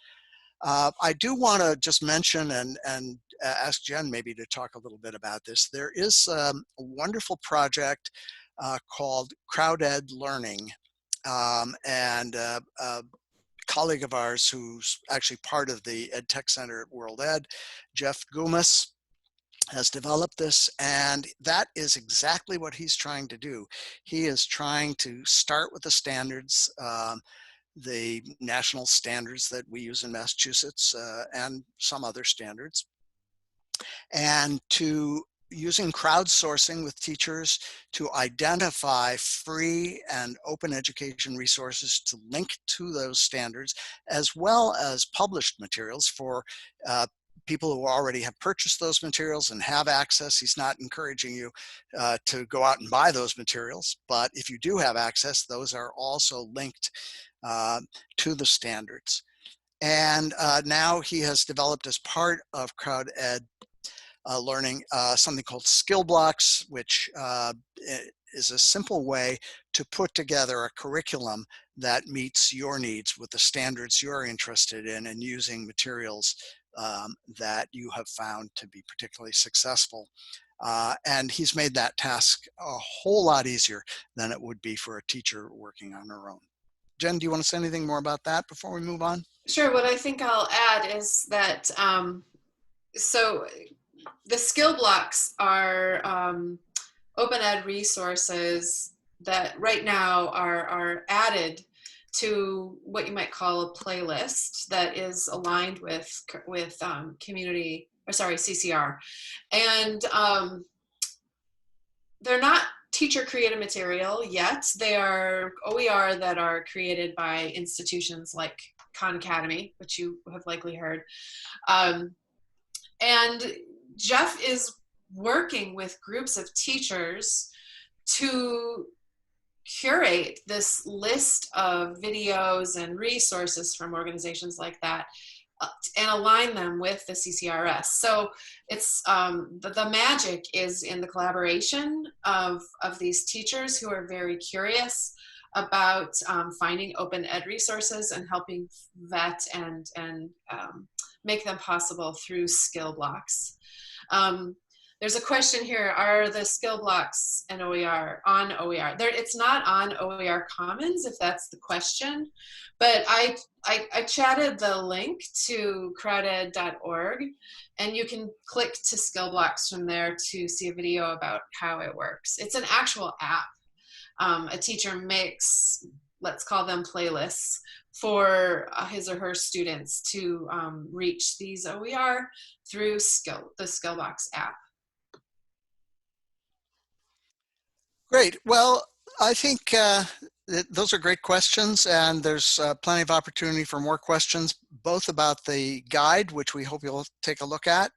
[SPEAKER 2] I do want to just mention and ask Jen maybe to talk a little bit about this. There is a wonderful project called CrowdEd Learning. And a colleague of ours who's actually part of the Ed Tech Center at World Ed, Jeff Gumas, has developed this, and that is exactly what he's trying to do. He is trying to start with the standards, the national standards that we use in Massachusetts, and some other standards, and to using crowdsourcing with teachers to identify free and open education resources to link to those standards, as well as published materials for people who already have purchased those materials and have access. He's not encouraging you to go out and buy those materials, but if you do have access, those are also linked to the standards. And now he has developed, as part of CrowdEd Learning, something called Skill Blocks, which is a simple way to put together a curriculum that meets your needs with the standards you're interested in, and using materials that you have found to be particularly successful. And he's made that task a whole lot easier than it would be for a teacher working on her own. Jen, do you want to say anything more about that before we move on?
[SPEAKER 3] Sure. What I think I'll add is that, so the skill blocks are open ed resources that right now are added to what you might call a playlist that is aligned with community, or sorry, CCR. And they're not teacher created material yet. They are OER that are created by institutions like Khan Academy, which you have likely heard. And Jeff is working with groups of teachers to curate this list of videos and resources from organizations like that and align them with the CCRS. So it's the magic is in the collaboration of these teachers who are very curious about finding open ed resources and helping vet and make them possible through skill blocks. There's a question here, are the skill blocks and OER on OER? It's not on OER Commons, if that's the question, but I chatted the link to crowded.org, and you can click to skill blocks from there to see a video about how it works. It's an actual app. A teacher makes, let's call them playlists, for his or her students to reach these OER through the Skillbox app.
[SPEAKER 2] Great. Well, I think those are great questions, and there's plenty of opportunity for more questions, both about the guide, which we hope you'll take a look at.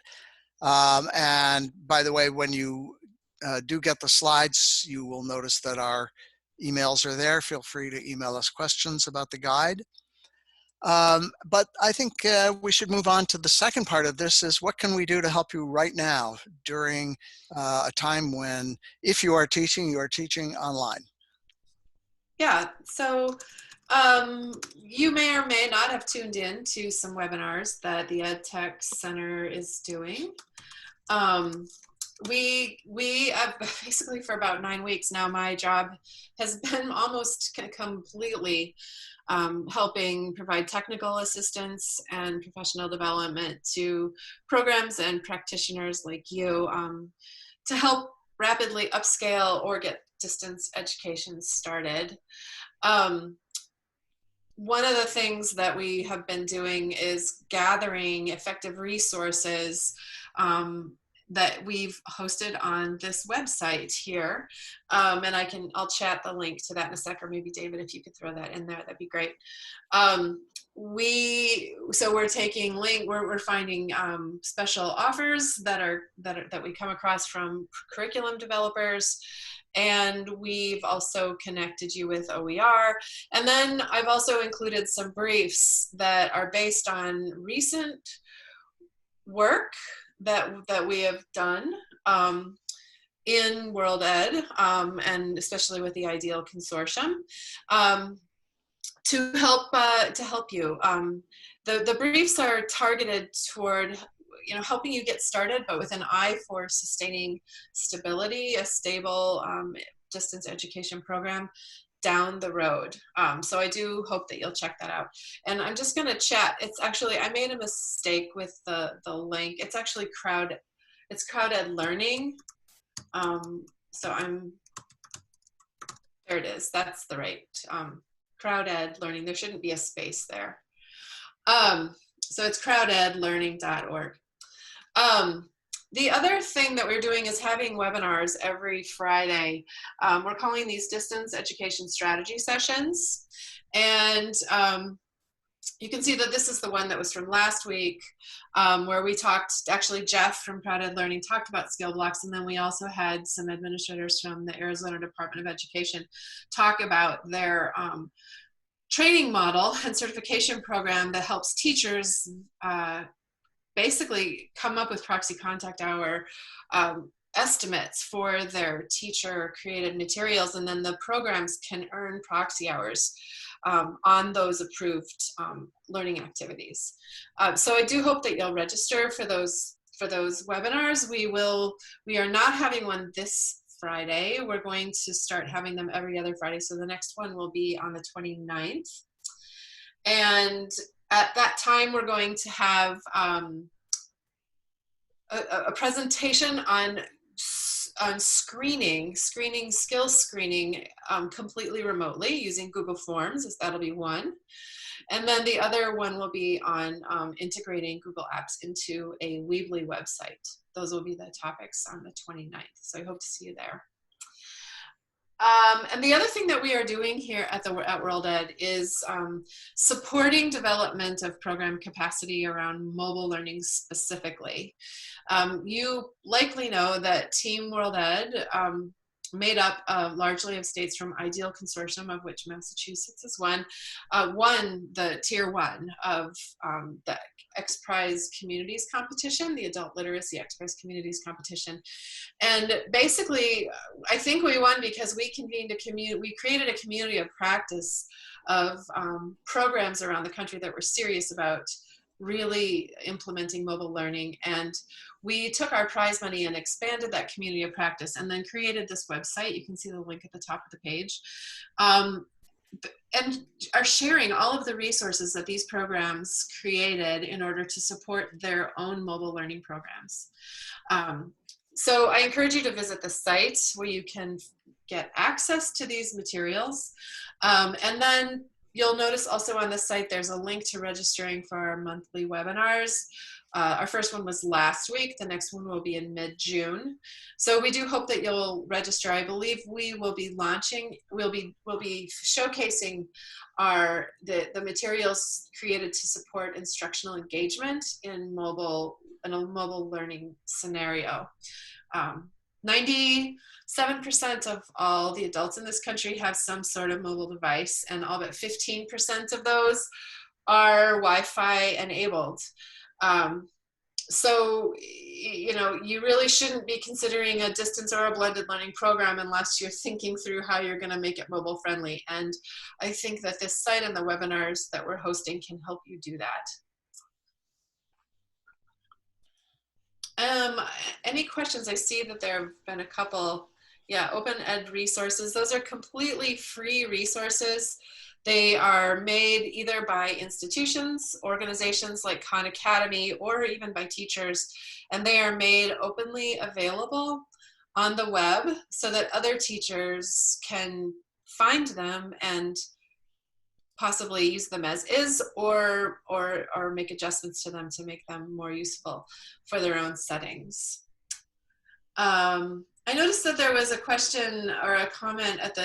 [SPEAKER 2] And by the way, when you do get the slides, you will notice that our emails are there. Feel free to email us questions about the guide. But I think we should move on to the second part of this, is what can we do to help you right now during a time when, if you are teaching online? Yeah,
[SPEAKER 3] so you may or may not have tuned in to some webinars that the Ed Tech Center is doing. We have basically, for about 9 weeks now, my job has been almost completely helping provide technical assistance and professional development to programs and practitioners like you to help rapidly upscale or get distance education started. One of the things that we have been doing is gathering effective resources that we've hosted on this website here. And I'll chat the link to that in a sec, or maybe David, if you could throw that in there, that'd be great. We're finding special offers that we come across from curriculum developers, and we've also connected you with OER. And then I've also included some briefs that are based on recent work that we have done in World Ed, and especially with the Ideal Consortium, to help you. The briefs are targeted toward helping you get started, but with an eye for sustaining stability, a stable distance education program down the road. So I do hope that you'll check that out. And I'm just going to chat. It's actually, I made a mistake with the link. It's actually it's Crowd-Ed Learning. There it is. That's the right Crowd-Ed Learning. There shouldn't be a space there. So it's crowdedlearning.org. The other thing that we're doing is having webinars every Friday. We're calling these distance education strategy sessions. And you can see that this is the one that was from last week, where we talked, actually Jeff from Crowd-Ed Learning talked about skill blocks, and then we also had some administrators from the Arizona Department of Education talk about their training model and certification program that helps teachers basically come up with proxy contact hour estimates for their teacher created materials, and then the programs can earn proxy hours on those approved learning activities. So I do hope that you'll register for those webinars. We are not having one this Friday. We're going to start having them every other Friday. So the next one will be on the 29th. And at that time, we're going to have a presentation on skills screening completely remotely using Google Forms, as that'll be one. And then the other one will be on integrating Google Apps into a Weebly website. Those will be the topics on the 29th. So I hope to see you there. And the other thing that we are doing here at World Ed is supporting development of program capacity around mobile learning specifically. You likely know that Team World Ed, made up largely of states from Ideal Consortium, of which Massachusetts is one, won the Tier 1 of the X-Prize Communities Competition, the Adult Literacy X-Prize Communities Competition. And basically, I think we won because we created a community of practice of programs around the country that were serious about really implementing mobile learning. And we took our prize money and expanded that community of practice, and then created this website. You can see the link at the top of the page. And are sharing all of the resources that these programs created in order to support their own mobile learning programs. So I encourage you to visit the site where you can get access to these materials. And then you'll notice also on the site there's a link to registering for our monthly webinars. Our first one was last week. The next one will be in mid-June. So we do hope that you'll register. I believe we will be launching, we'll be showcasing the materials created to support instructional engagement in a mobile learning scenario. 97% of all the adults in this country have some sort of mobile device, and all but 15% of those are Wi-Fi enabled. So, you really shouldn't be considering a distance or a blended learning program unless you're thinking through how you're going to make it mobile friendly. And I think that this site and the webinars that we're hosting can help you do that. Any questions? I see that there have been a couple. Yeah, Open Ed resources. Those are completely free resources. They are made either by institutions, organizations like Khan Academy, or even by teachers, and they are made openly available on the web so that other teachers can find them and possibly use them as is, or make adjustments to them to make them more useful for their own settings. I noticed that there was a question or a comment at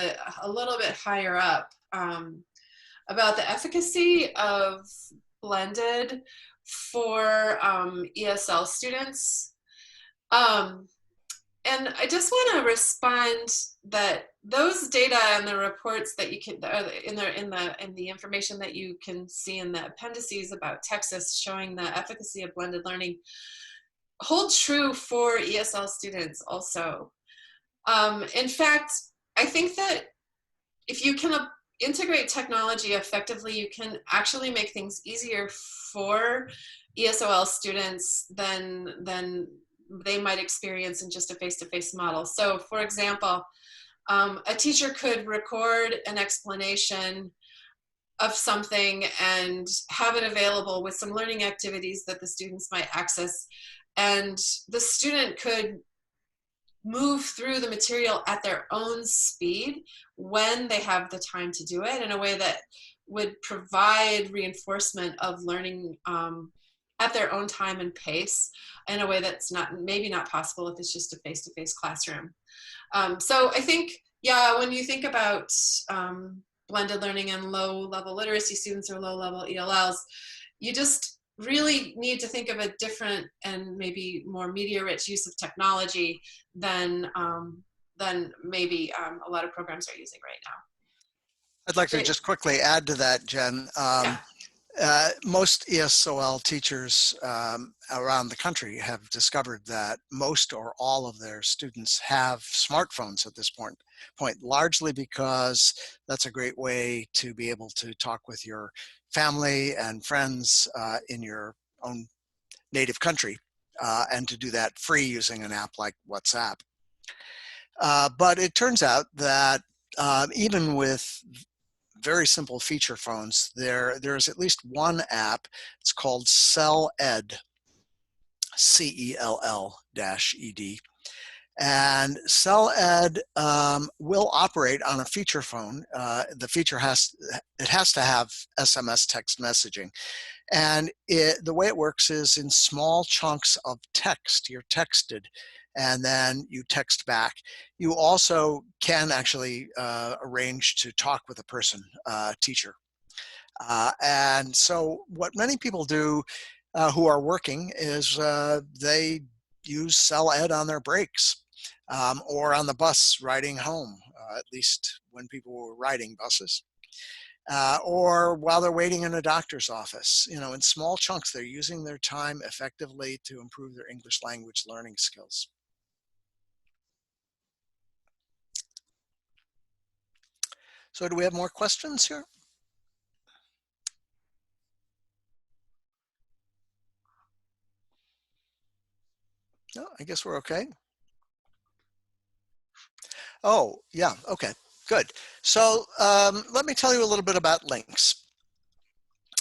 [SPEAKER 3] a little bit higher up about the efficacy of blended for ESL students. And I just want to respond that those data and the reports that you can in the information that you can see in the appendices about Texas showing the efficacy of blended learning hold true for ESL students also. In fact, I think that if you can integrate technology effectively, you can actually make things easier for ESOL students than they might experience in just a face-to-face model. So for example, a teacher could record an explanation of something and have it available with some learning activities that the students might access. And the student could move through the material at their own speed when they have the time to do it in a way that would provide reinforcement of learning at their own time and pace in a way that's maybe not possible if it's just a face-to-face classroom. So I think, yeah, when you think about blended learning and low-level literacy students or low-level ELLs, you just really need to think of a different and maybe more media-rich use of technology than maybe a lot of programs are using right now.
[SPEAKER 2] I'd like to just quickly add to that, Jen. Most ESOL teachers around the country have discovered that most or all of their students have smartphones at this point, largely because that's a great way to be able to talk with your family and friends in your own native country, and to do that free using an app like WhatsApp. But it turns out that even with very simple feature phones, there's at least one app. It's called CellEd, CELL-ED. And CellEd will operate on a feature phone. The feature has to have SMS text messaging. And the way it works is in small chunks of text. You're texted, and then you text back. You also can actually arrange to talk with a person, teacher. And so what many people do who are working is they use CellEd on their breaks or on the bus riding home, at least when people were riding buses. Or while they're waiting in a doctor's office. You know, in small chunks, they're using their time effectively to improve their English language learning skills. So do we have more questions here? No, I guess we're okay. Oh, yeah, okay, good. So let me tell you a little bit about LINKS.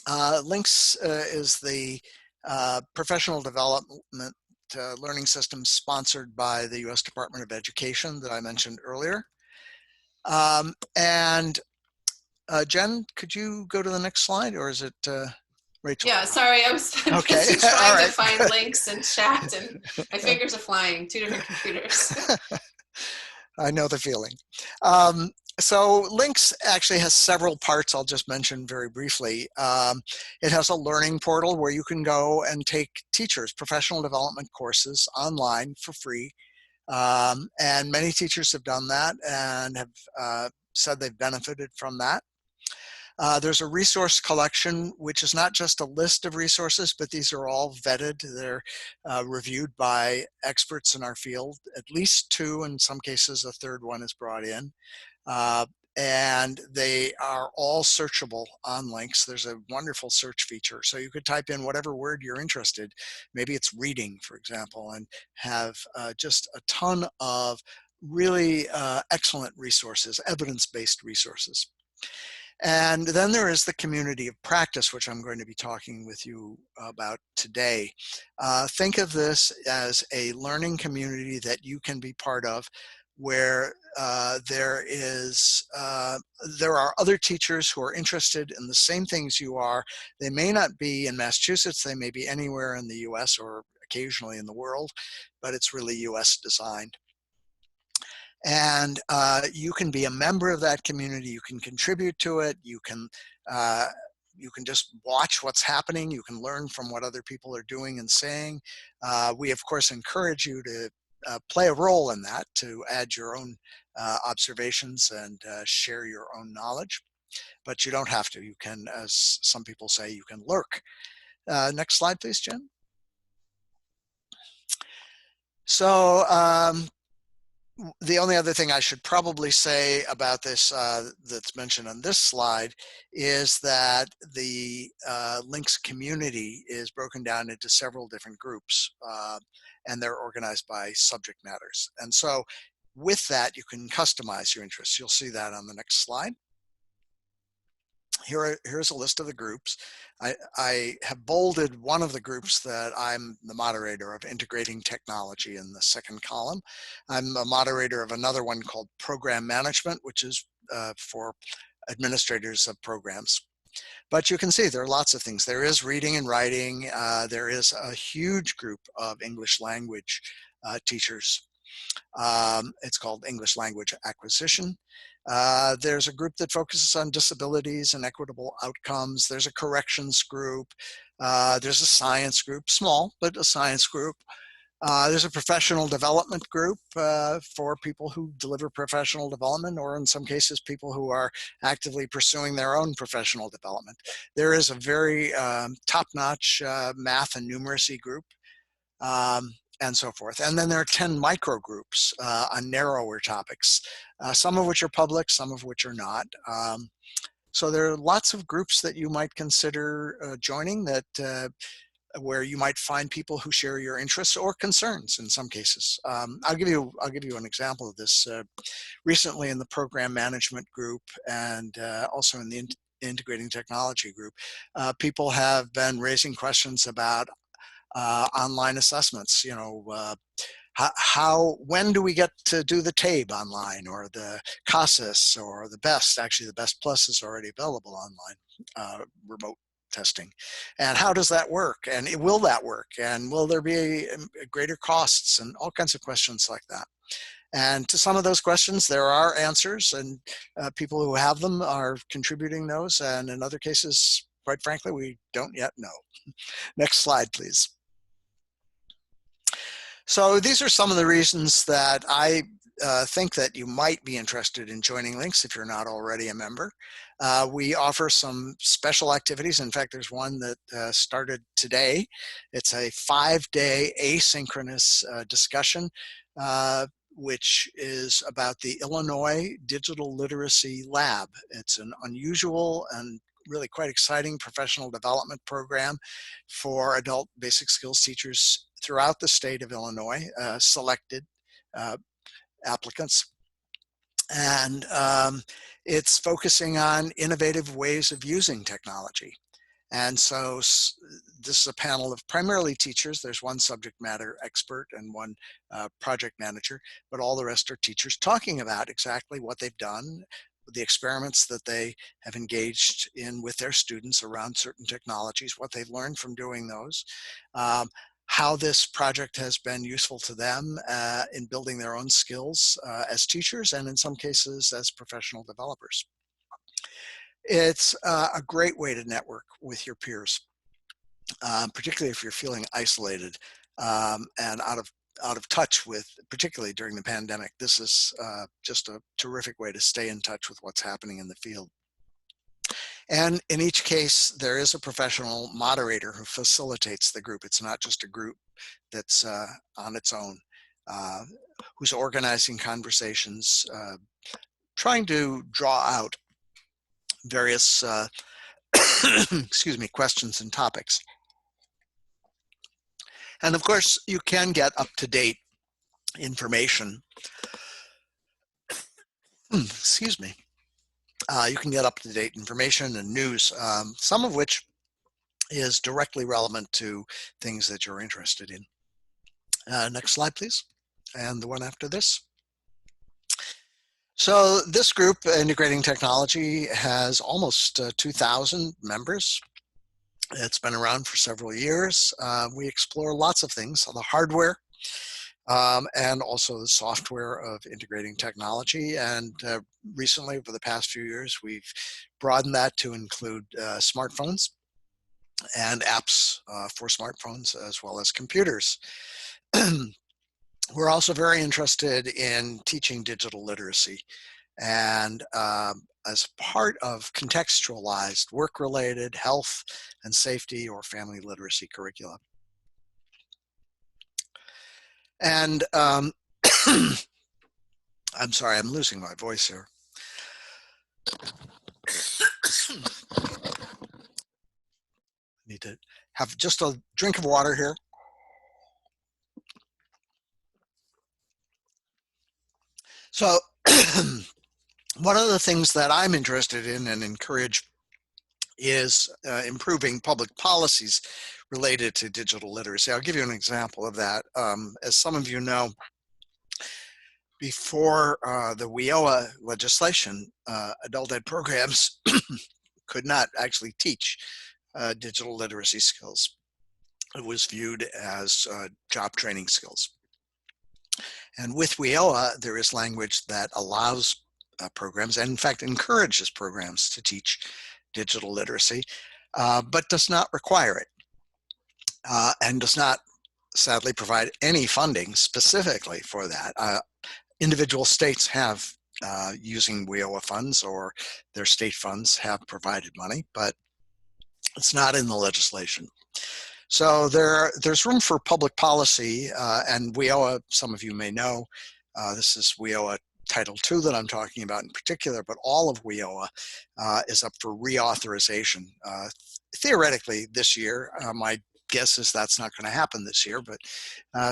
[SPEAKER 2] LINKS is the professional development learning system sponsored by the U.S. Department of Education that I mentioned earlier. Jen, could you go to the next slide, or is it Rachel?
[SPEAKER 3] Yeah, sorry, I was
[SPEAKER 2] okay.
[SPEAKER 3] busy trying
[SPEAKER 2] right.
[SPEAKER 3] to find links and chat, and my fingers are flying, two different computers.
[SPEAKER 2] I know the feeling. So LINKS actually has several parts I'll just mention very briefly. It has a learning portal where you can go and take teachers' professional development courses online for free. And many teachers have done that and have said they've benefited from that. There's a resource collection, which is not just a list of resources, but these are all vetted. They're reviewed by experts in our field, at least two, in some cases a third one is brought in. And they are all searchable on LINKS. There's a wonderful search feature. So you could type in whatever word you're interested. Maybe it's reading, for example, and have just a ton of really excellent resources, evidence-based resources. And then there is the community of practice, which I'm going to be talking with you about today. Think of this as a learning community that you can be part of, where there are other teachers who are interested in the same things you are. They may not be in Massachusetts, they may be anywhere in the US or occasionally in the world, but it's really US designed. And you can be a member of that community. You can contribute to it. You can just watch what's happening. You can learn from what other people are doing and saying. We, of course, encourage you to play a role in that, to add your own observations and share your own knowledge. But you don't have to. You can, as some people say, you can lurk. Next slide, please, Jen. So the only other thing I should probably say about this that's mentioned on this slide is that the links community is broken down into several different groups, and they're organized by subject matters. And so with that, you can customize your interests. You'll see that on the next slide. Here's a list of the groups. I have bolded one of the groups that I'm the moderator of, Integrating Technology, in the second column. I'm a moderator of another one called Program Management, which is for administrators of programs. But you can see there are lots of things. There is reading and writing. There is a huge group of English language teachers. It's called English Language Acquisition. There's a group that focuses on disabilities and equitable outcomes. There's a corrections group. There's a science group, small, but a science group. There's a professional development group for people who deliver professional development, or in some cases, people who are actively pursuing their own professional development. There is a very top-notch math and numeracy group. And so forth. And then there are 10 micro groups on narrower topics, some of which are public, some of which are not. So there are lots of groups that you might consider joining, that where you might find people who share your interests or concerns in some cases. I'll give you an example of this. Recently in the program management group, and also in the integrating technology group, people have been raising questions about online assessments. You know, when do we get to do the TABE online, or the CASAS, or the BEST? Actually, the BEST Plus is already available online, remote testing. And how does that work? And will that work? And will there be greater costs? And all kinds of questions like that. And to some of those questions, there are answers, and people who have them are contributing those. And in other cases, quite frankly, we don't yet know. Next slide, please. So these are some of the reasons that I think that you might be interested in joining Links if you're not already a member. We offer some special activities. In fact, there's one that started today. It's a 5-day asynchronous discussion, which is about the Illinois Digital Literacy Lab. It's an unusual and really quite exciting professional development program for adult basic skills teachers throughout the state of Illinois, selected applicants. And it's focusing on innovative ways of using technology. And so this is a panel of primarily teachers. There's one subject matter expert and one project manager, but all the rest are teachers talking about exactly what they've done, the experiments that they have engaged in with their students around certain technologies, what they've learned from doing those, how this project has been useful to them in building their own skills as teachers, and in some cases as professional developers. It's a great way to network with your peers, particularly if you're feeling isolated and out of touch with, particularly during the pandemic. This is just a terrific way to stay in touch with what's happening in the field. And in each case, there is a professional moderator who facilitates the group. It's not just a group that's on its own, who's organizing conversations, trying to draw out various excuse me, questions and topics. And of course, you can get up-to-date information. Excuse me. You can get up-to-date information and news, some of which is directly relevant to things that you're interested in. Next slide, please. And the one after this. So this group, Integrating Technology, has almost 2,000 members. It's been around for several years. We explore lots of things, the hardware and also the software of integrating technology. And recently, over the past few years, we've broadened that to include smartphones and apps for smartphones as well as computers. We're also very interested in teaching digital literacy, and as part of contextualized work-related health and safety or family literacy curricula. And I'm sorry, I'm losing my voice here. Need to have just a drink of water here. So one of the things that I'm interested in and encourage is improving public policies related to digital literacy. I'll give you an example of that. As some of you know, before the WIOA legislation, adult ed programs could not actually teach digital literacy skills. It was viewed as job training skills. And with WIOA, there is language that allows programs, and in fact encourages programs to teach digital literacy, but does not require it, and does not, sadly, provide any funding specifically for that. Individual states have, using WIOA funds or their state funds, have provided money, but it's not in the legislation. So there's room for public policy, and WIOA, some of you may know, this is WIOA Title II that I'm talking about in particular, but all of WIOA is up for reauthorization. Theoretically this year, my guess is that's not going to happen this year, but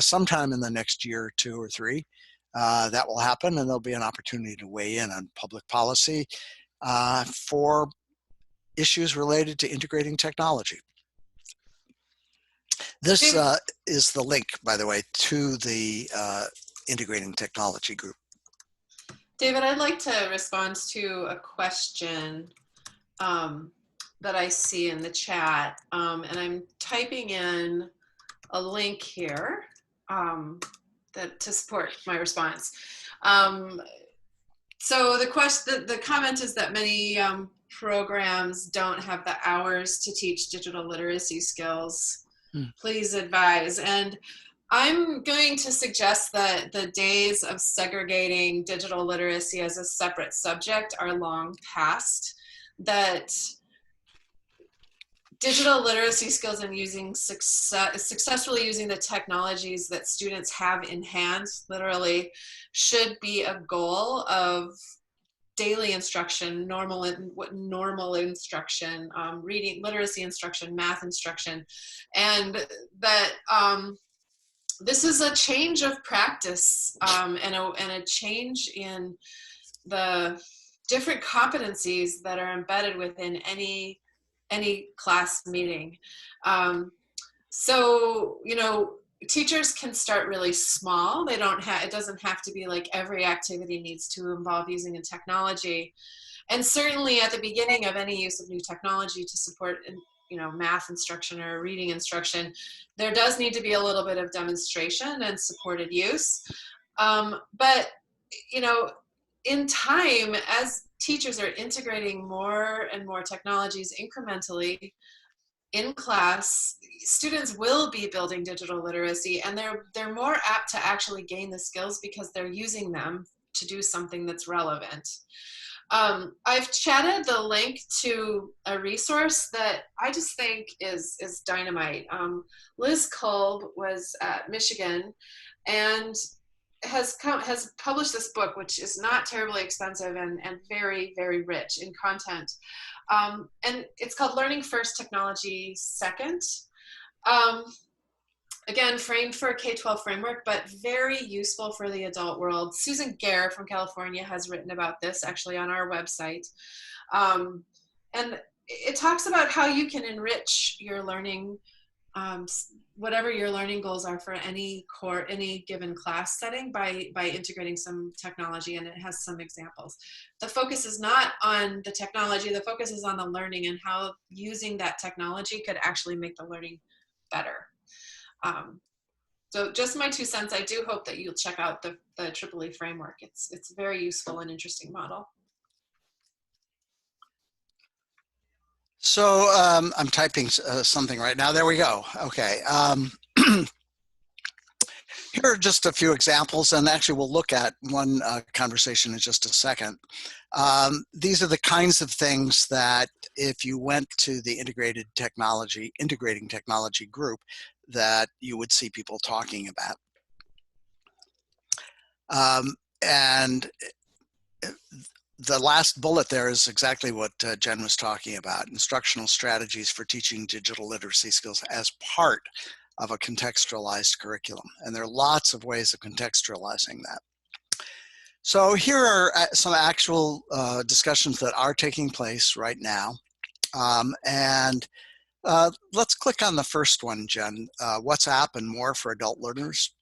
[SPEAKER 2] sometime in the next year or two or three, that will happen, and there'll be an opportunity to weigh in on public policy for issues related to integrating technology. This is the link, by the way, to the Integrating Technology group.
[SPEAKER 3] David, I'd like to respond to a question that I see in the chat, and I'm typing in a link here to support my response. So the comment is that many programs don't have the hours to teach digital literacy skills. Please advise. And I'm going to suggest that the days of segregating digital literacy as a separate subject are long past, that digital literacy skills and successfully using the technologies that students have in hand, literally, should be a goal of daily instruction, normal instruction, reading, literacy instruction, math instruction, and that this is a change of practice and a change in the different competencies that are embedded within any class meeting. So, you know, teachers can start really small. They don't have, it doesn't have to be like every activity needs to involve using a technology. And certainly at the beginning of any use of new technology to support, you know, math instruction or reading instruction, there does need to be a little bit of demonstration and supported use. But, you know, in time, as teachers are integrating more and more technologies incrementally in class, students will be building digital literacy, and they're more apt to actually gain the skills because they're using them to do something that's relevant. I've chatted the link to a resource that I just think is dynamite. Liz Kolb was at Michigan and has published this book, which is not terribly expensive and very, very rich in content. And it's called Learning First, Technology Second. Again, framed for a K-12 framework, but very useful for the adult world. Susan Gare from California has written about this actually on our website. And it talks about how you can enrich your learning whatever your learning goals are for any given class setting by integrating some technology, and it has some examples. The focus is not on the technology, the focus is on the learning and how using that technology could actually make the learning better. So just my 2 cents. I do hope that you'll check out the EEE framework. It's a very useful and interesting model.
[SPEAKER 2] So I'm typing something right now. There we go. Okay. Here are just a few examples, and actually we'll look at one conversation in just a second. These are the kinds of things that if you went to the integrating technology group, that you would see people talking about. And the last bullet there is exactly what Jen was talking about, instructional strategies for teaching digital literacy skills as part of a contextualized curriculum. And there are lots of ways of contextualizing that. So here are some actual discussions that are taking place right now. Let's click on the first one, Jen, WhatsApp and more for adult learners.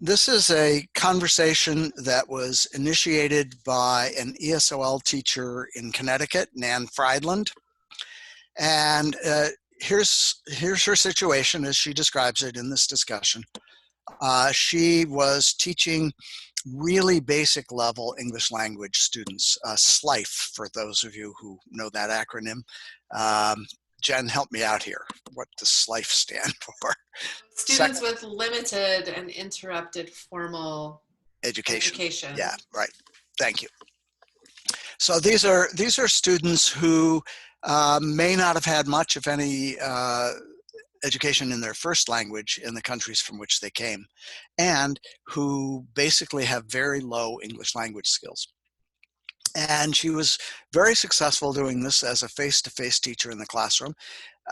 [SPEAKER 2] This is a conversation that was initiated by an ESOL teacher in Connecticut, Nan Friedland. And here's her situation as she describes it in this discussion. She was teaching really basic level English language students, SLIFE for those of you who know that acronym. Jen, help me out here. What does SLIFE stand for?
[SPEAKER 3] Students with limited and interrupted formal education.
[SPEAKER 2] Yeah, right. Thank you. So these are students who may not have had much, if any, education in their first language in the countries from which they came, and who basically have very low English language skills. And she was very successful doing this as a face-to-face teacher in the classroom.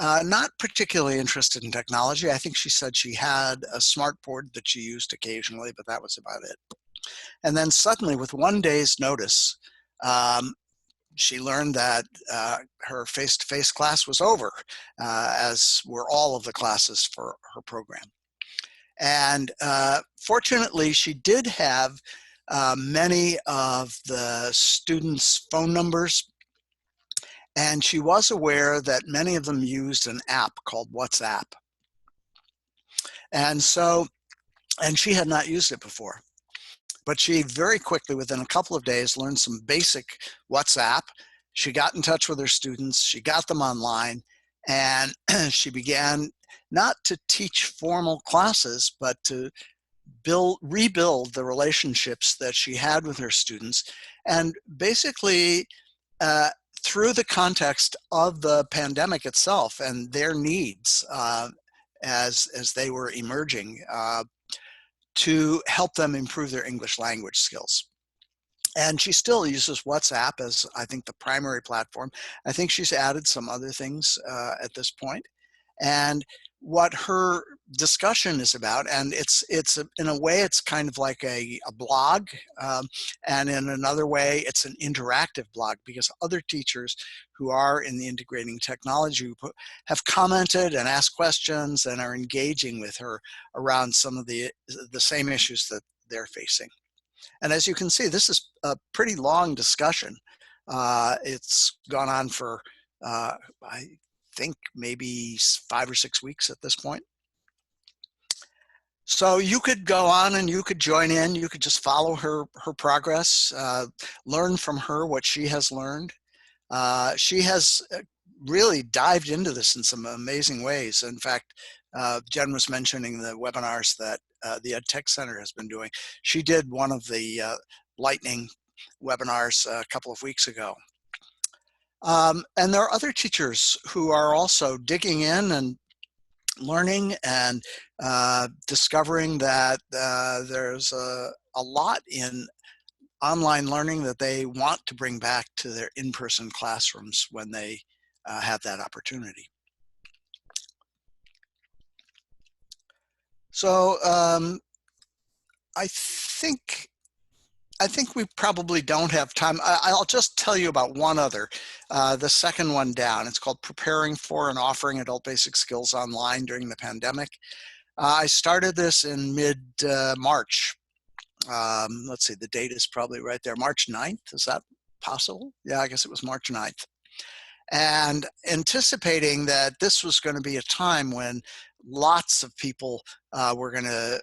[SPEAKER 2] Not particularly interested in technology. I think she said she had a smartboard that she used occasionally, but that was about it. And then suddenly, with one day's notice, she learned that her face-to-face class was over, as were all of the classes for her program. And fortunately, she did have many of the students' phone numbers, and she was aware that many of them used an app called WhatsApp. And she had not used it before. But she very quickly, within a couple of days, learned some basic WhatsApp. She got in touch with her students, she got them online, and she began not to teach formal classes, but to rebuild the relationships that she had with her students. And basically, through the context of the pandemic itself and their needs as they were emerging, to help them improve their English language skills. And she still uses WhatsApp as, I think, the primary platform. I think she's added some other things at this point. And what her discussion is about, and it's in a way, it's kind of like a blog, and in another way, it's an interactive blog, because other teachers who are in the integrating technology have commented and asked questions and are engaging with her around some of the same issues that they're facing. And as you can see, this is a pretty long discussion. It's gone on for, I think, maybe 5 or 6 weeks at this point. So you could go on and you could join in. You could just follow her progress, learn from her what she has learned. She has really dived into this in some amazing ways. In fact, Jen was mentioning the webinars that the EdTech Center has been doing. She did one of the Lightning webinars a couple of weeks ago. And there are other teachers who are also digging in and learning and discovering that there's a lot in online learning that they want to bring back to their in-person classrooms when they have that opportunity. So I think I think we probably don't have time. I'll just tell you about one other, the second one down. It's called Preparing for and Offering Adult Basic Skills Online During the Pandemic. I started this in mid-March. Let's see, the date is probably right there. March 9th, is that possible? Yeah, I guess it was March 9th. And anticipating that this was going to be a time when lots of people were going to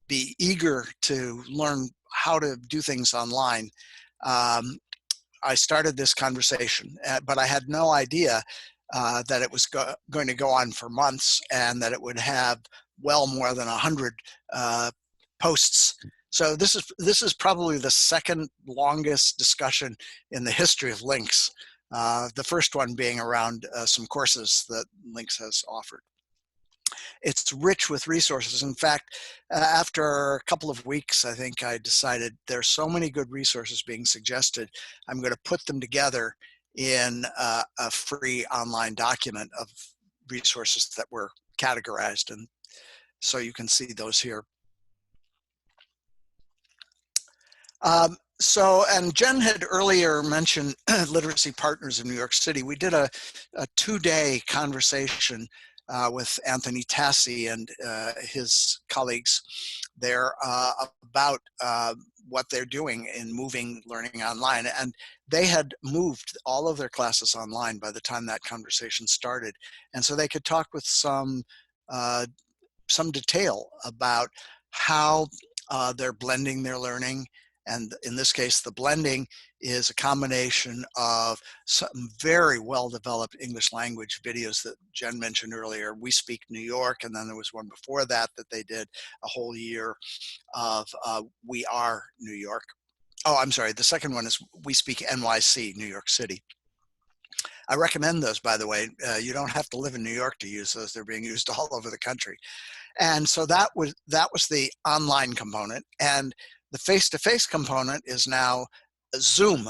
[SPEAKER 2] be eager to learn how to do things online, I started this conversation, but I had no idea that it was going to go on for months and that it would have well more than 100 posts. So this is probably the second longest discussion in the history of Links. The first one being around some courses that Links has offered. It's rich with resources. In fact, after a couple of weeks, I think I decided there's so many good resources being suggested, I'm going to put them together in a free online document of resources that were categorized. And so you can see those here. And Jen had earlier mentioned Literacy Partners in New York City. We did a 2-day conversation with Anthony Tassi and his colleagues there about what they're doing in moving learning online. And they had moved all of their classes online by the time that conversation started. And so they could talk with some detail about how they're blending their learning. And in this case, the blending is a combination of some very well-developed English language videos that Jen mentioned earlier. We Speak New York, and then there was one before that they did a whole year of We Are New York. Oh, I'm sorry, the second one is We Speak NYC, New York City. I recommend those, by the way. You don't have to live in New York to use those. They're being used all over the country. And so that was the online component. And the face-to-face component is now a Zoom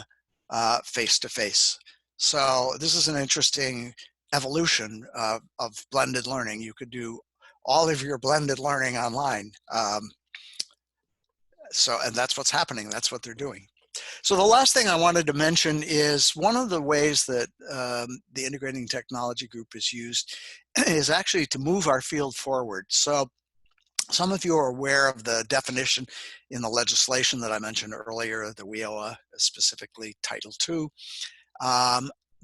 [SPEAKER 2] face-to-face. So this is an interesting evolution of blended learning. You could do all of your blended learning online. And that's what's happening. That's what they're doing. So the last thing I wanted to mention is one of the ways that the Integrating Technology Group is used is actually to move our field forward. So some of you are aware of the definition in the legislation that I mentioned earlier, the WIOA, specifically Title II.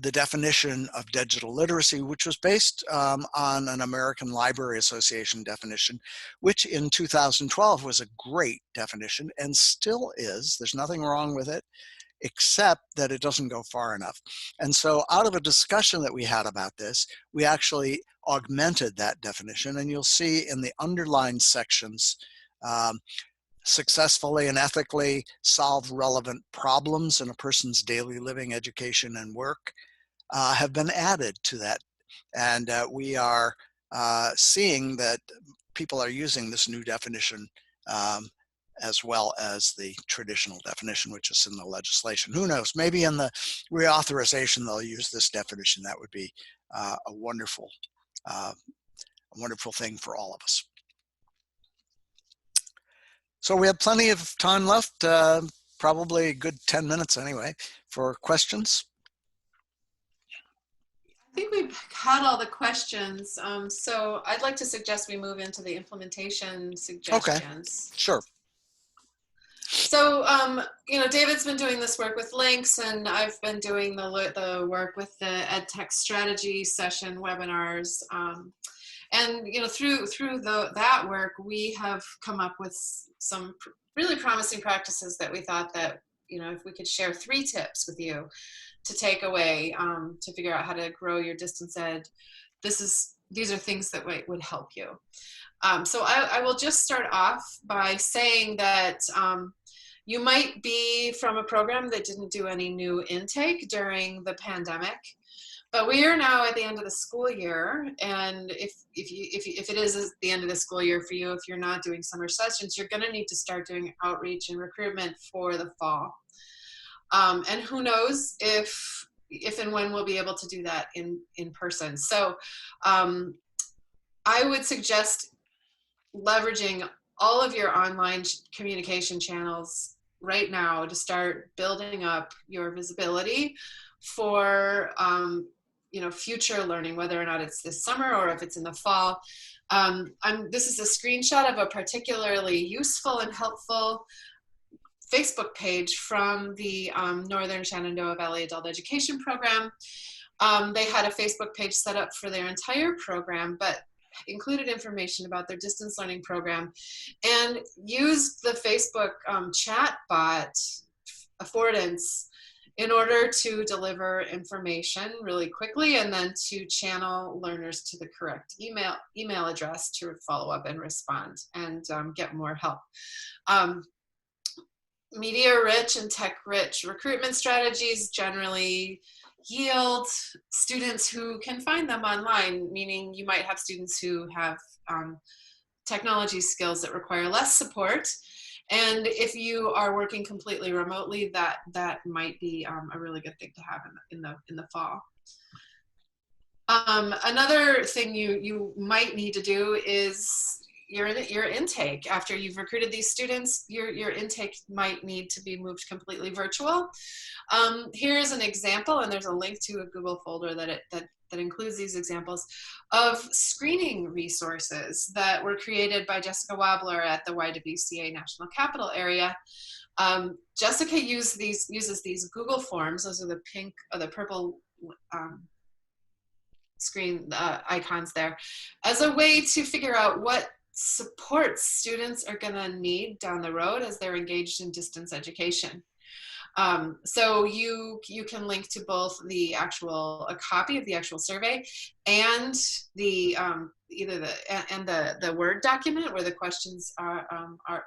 [SPEAKER 2] The definition of digital literacy, which was based on an American Library Association definition, which in 2012 was a great definition and still is. There's nothing wrong with it, except that it doesn't go far enough. And so out of a discussion that we had about this, we actually augmented that definition, and you'll see in the underlined sections, successfully and ethically solve relevant problems in a person's daily living, education, and work have been added to that. And we are seeing that people are using this new definition as well as the traditional definition, which is in the legislation. Who knows, maybe in the reauthorization they'll use this definition. That would be a wonderful thing for all of us. So we have plenty of time left, probably a good 10 minutes anyway, for questions.
[SPEAKER 3] I think we've had all the questions. So I'd like to suggest we move into the implementation suggestions.
[SPEAKER 2] Okay, sure.
[SPEAKER 3] So, David's been doing this work with Links, and I've been doing the work with the EdTech strategy session webinars. And, through that work, we have come up with some really promising practices that we thought that, if we could share 3 tips with you to take away to figure out how to grow your distance ed, these are things that would help you. So I will just start off by saying that you might be from a program that didn't do any new intake during the pandemic, but we are now at the end of the school year, and if it is the end of the school year for you, if you're not doing summer sessions, you're going to need to start doing outreach and recruitment for the fall. And who knows if and when we'll be able to do that in person. So I would suggest leveraging all of your online communication channels right now to start building up your visibility for future learning, whether or not it's this summer or if it's in the fall. This is a screenshot of a particularly useful and helpful Facebook page from the Northern Shenandoah Valley Adult Education Program. They had a Facebook page set up for their entire program, but included information about their distance learning program, and used the Facebook chat bot affordance in order to deliver information really quickly, and then to channel learners to the correct email address to follow up and respond and get more help. Media-rich and tech-rich recruitment strategies generally yield students who can find them online, meaning you might have students who have technology skills that require less support. And if you are working completely remotely, that might be a really good thing to have in the fall. Another thing you might need to do is your intake. After you've recruited these students, your intake might need to be moved completely virtual. Here's an example, and there's a link to a Google folder that includes these examples of screening resources that were created by Jessica Wobbler at the YWCA National Capital Area. Jessica uses these Google Forms. Those are the pink or the purple screen icons there, as a way to figure out what supports students are going to need down the road as they're engaged in distance education. So you can link to both a copy of the actual survey and the the Word document where the questions are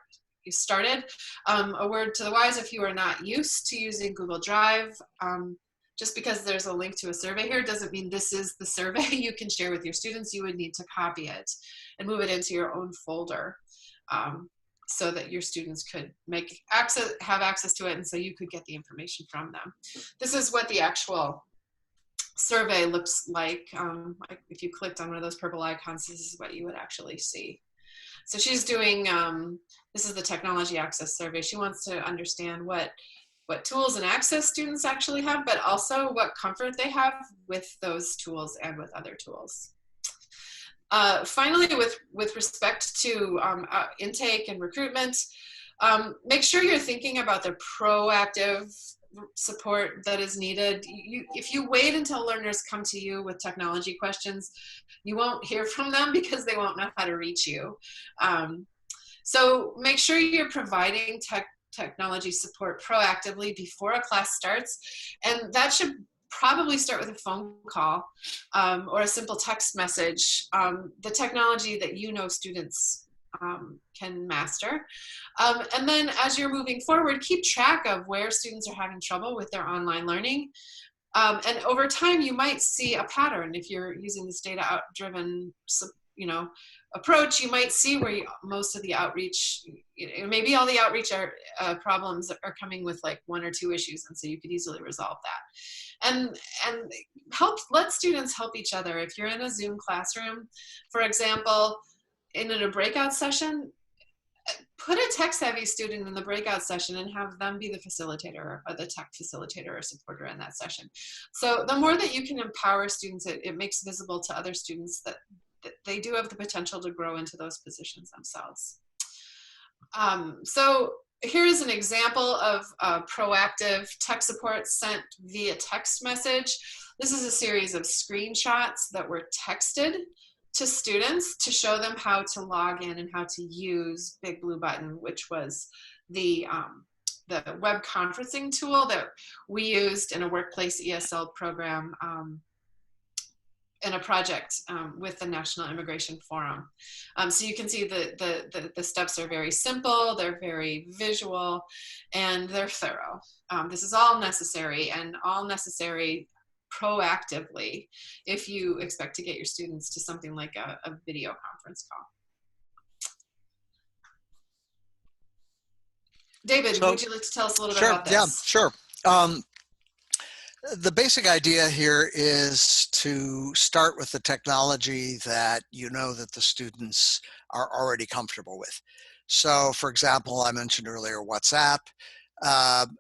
[SPEAKER 3] started. A word to the wise: if you are not used to using Google Drive, just because there's a link to a survey here doesn't mean this is the survey you can share with your students. You would need to copy it and move it into your own folder so that your students could have access to it, and so you could get the information from them. This is what the actual survey looks like. If you clicked on one of those purple icons, this is what you would actually see. So she's doing, this is the technology access survey. She wants to understand what tools and access students actually have, but also what comfort they have with those tools and with other tools. Finally, with respect to intake and recruitment, make sure you're thinking about the proactive support that is needed. If you wait until learners come to you with technology questions, you won't hear from them because they won't know how to reach you. So make sure you're providing technology support proactively before a class starts, and that should probably start with a phone call or a simple text message, the technology that students can master. And then as you're moving forward, keep track of where students are having trouble with their online learning. And over time, you might see a pattern. If you're using this data-driven approach, you might see where most of the outreach, maybe all the outreach problems are coming with like 1 or 2 issues, and so you could easily resolve that. And let students help each other. If you're in a Zoom classroom, for example, in a breakout session, put a tech-savvy student in the breakout session and have them be the facilitator or the tech facilitator or supporter in that session. So the more that you can empower students, it makes visible to other students that they do have the potential to grow into those positions themselves. So here's an example of proactive tech support sent via text message. This is a series of screenshots that were texted to students to show them how to log in and how to use Big Blue Button, which was the web conferencing tool that we used in a workplace ESL program in a project with the National Immigration Forum. So you can see the steps are very simple, they're very visual, and they're thorough. This is all necessary, and all necessary proactively if you expect to get your students to something like a video conference call. David, would you like to tell us a little bit about this?
[SPEAKER 2] Yeah, sure. The basic idea here is to start with the technology that that the students are already comfortable with. So, for example, I mentioned earlier WhatsApp.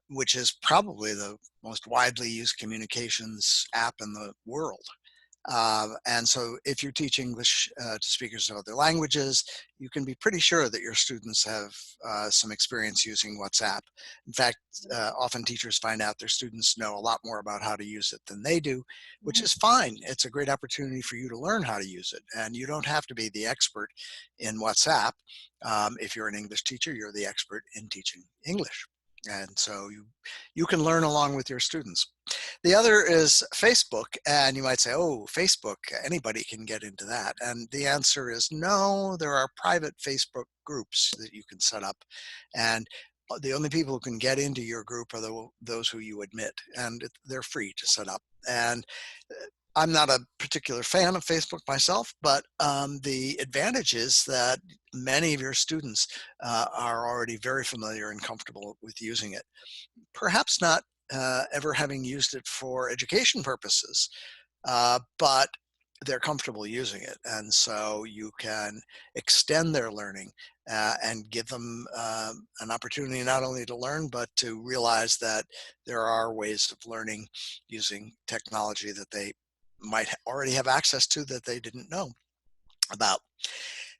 [SPEAKER 2] which is probably the most widely used communications app in the world. And so if you teach English to speakers of other languages, you can be pretty sure that your students have some experience using WhatsApp. In fact, often teachers find out their students know a lot more about how to use it than they do, which is fine. It's a great opportunity for you to learn how to use it. And you don't have to be the expert in WhatsApp. If you're an English teacher, you're the expert in teaching English. And so you can learn along with your students. The other is Facebook, and you might say, oh, Facebook, anybody can get into that. And the answer is no, there are private Facebook groups that you can set up. And the only people who can get into your group are those who you admit, and they're free to set up. And I'm not a particular fan of Facebook myself, but the advantage is that many of your students are already very familiar and comfortable with using it. Perhaps not ever having used it for education purposes, but they're comfortable using it. And so you can extend their learning and give them an opportunity not only to learn, but to realize that there are ways of learning using technology that they might already have access to that they didn't know about.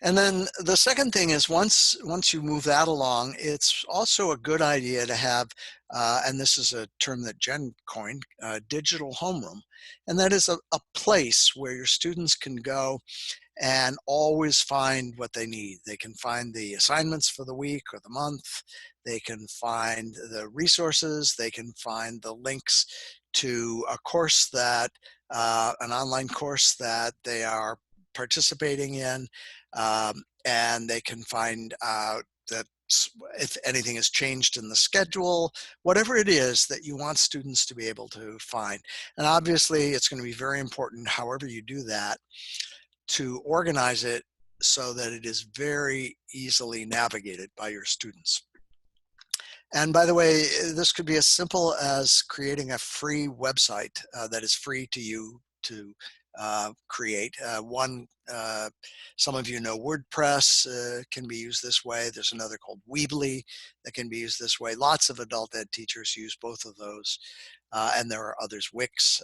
[SPEAKER 2] And then the second thing is once you move that along, it's also a good idea to have, and this is a term that Jen coined, digital homeroom. And that is a place where your students can go and always find what they need. They can find the assignments for the week or the month. They can find the resources. They can find the links to a course that, an online course that they are participating in, and they can find out that if anything has changed in the schedule, whatever it is that you want students to be able to find. And obviously it's going to be very important, however you do that, to organize it so that it is very easily navigated by your students. And by the way, this could be as simple as creating a free website that is free to you to create. Some of you know WordPress can be used this way. There's another called Weebly that can be used this way. Lots of adult ed teachers use both of those. And there are others. Wix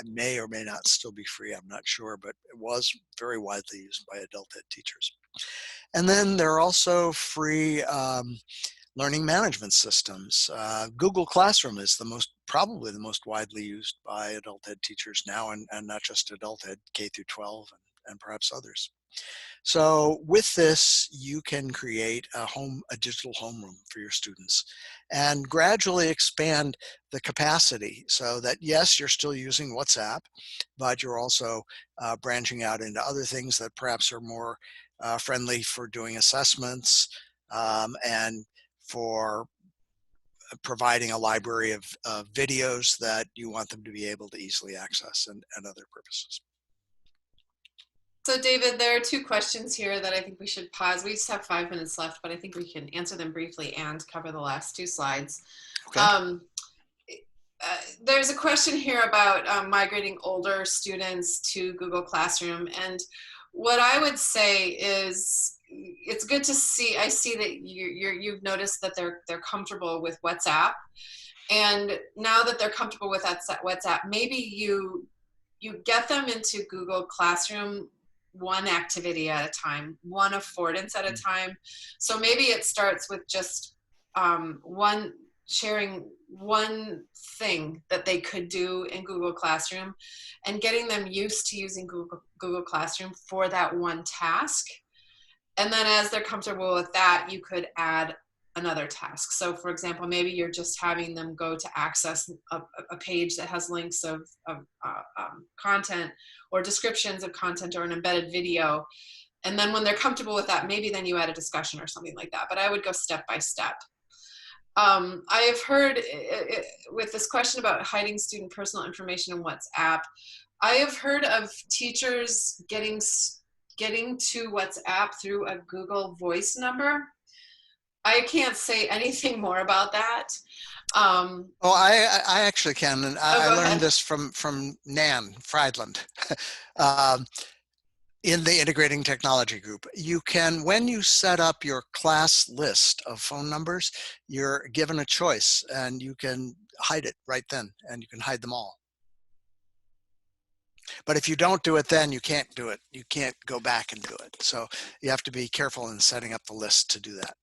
[SPEAKER 2] may or may not still be free. I'm not sure, but it was very widely used by adult ed teachers. And then there are also free learning management systems. Google Classroom is probably the most widely used by adult ed teachers now, and not just adult ed, K through 12, and perhaps others. So with this, you can create a digital homeroom for your students and gradually expand the capacity so that, yes, you're still using WhatsApp, but you're also branching out into other things that perhaps are more friendly for doing assessments and for providing a library of videos that you want them to be able to easily access and other purposes.
[SPEAKER 3] So David, there are two questions here that I think we should pause. We just have 5 minutes left, but I think we can answer them briefly and cover the last 2 slides. Okay. There's a question here about migrating older students to Google Classroom. And what I would say is, it's good to see, I see that you've noticed that they're comfortable with WhatsApp. And now that they're comfortable with WhatsApp, maybe you get them into Google Classroom one activity at a time, one affordance at a time. So maybe it starts with just sharing one thing that they could do in Google Classroom and getting them used to using Google Classroom for that one task. And then as they're comfortable with that, you could add another task. So for example, maybe you're just having them go to access a page that has links of content or descriptions of content or an embedded video. And then when they're comfortable with that, maybe then you add a discussion or something like that. But I would go step by step. I have heard with this question about hiding student personal information in WhatsApp, I have heard of teachers getting to WhatsApp through a Google Voice number. I can't say anything more about that.
[SPEAKER 2] Oh, I actually can, and I learned
[SPEAKER 3] ahead.
[SPEAKER 2] this from Nan Friedland. in the integrating technology group. You can, when you set up your class list of phone numbers, you're given a choice and you can hide it right then, and you can hide them all. But if you don't do it then, you can't do it. You can't go back and do it. So you have to be careful in setting up the list to do that.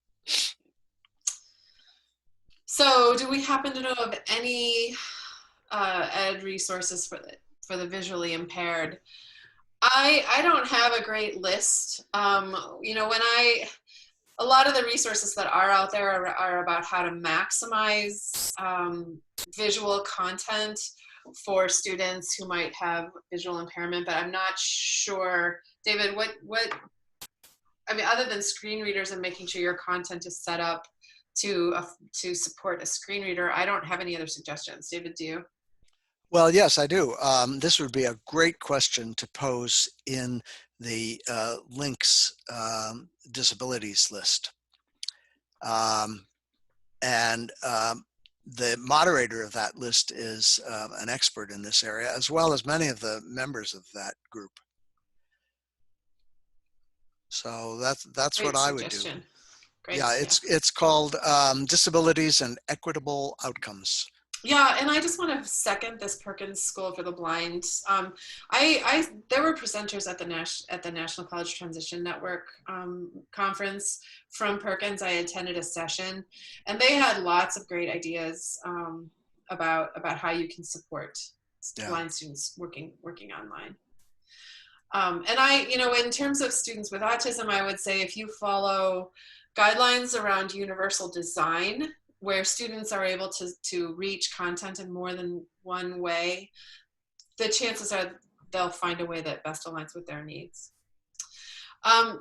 [SPEAKER 3] So do we happen to know of any ed resources for the visually impaired? I don't have a great list. You know, a lot of the resources that are out there are about how to maximize visual content for students who might have visual impairment, but I'm not sure, David, I mean, other than screen readers and making sure your content is set up to support a screen reader, I don't have any other suggestions. David, do you?
[SPEAKER 2] Well, yes, I do. This would be a great question to pose in the links disabilities list. The moderator of that list is an expert in this area, as well as many of the members of that group. So that's
[SPEAKER 3] Great
[SPEAKER 2] what I would do.
[SPEAKER 3] Great,
[SPEAKER 2] yeah, it's called Disabilities and Equitable Outcomes.
[SPEAKER 3] Yeah, and I just want to second this Perkins School for the Blind. There were presenters at the National College Transition Network conference from Perkins. I attended a session, and they had lots of great ideas about how you can support blind students working online. And you know, in terms of students with autism, I would say if you follow guidelines around universal design, where students are able to reach content in more than one way, the chances are they'll find a way that best aligns with their needs.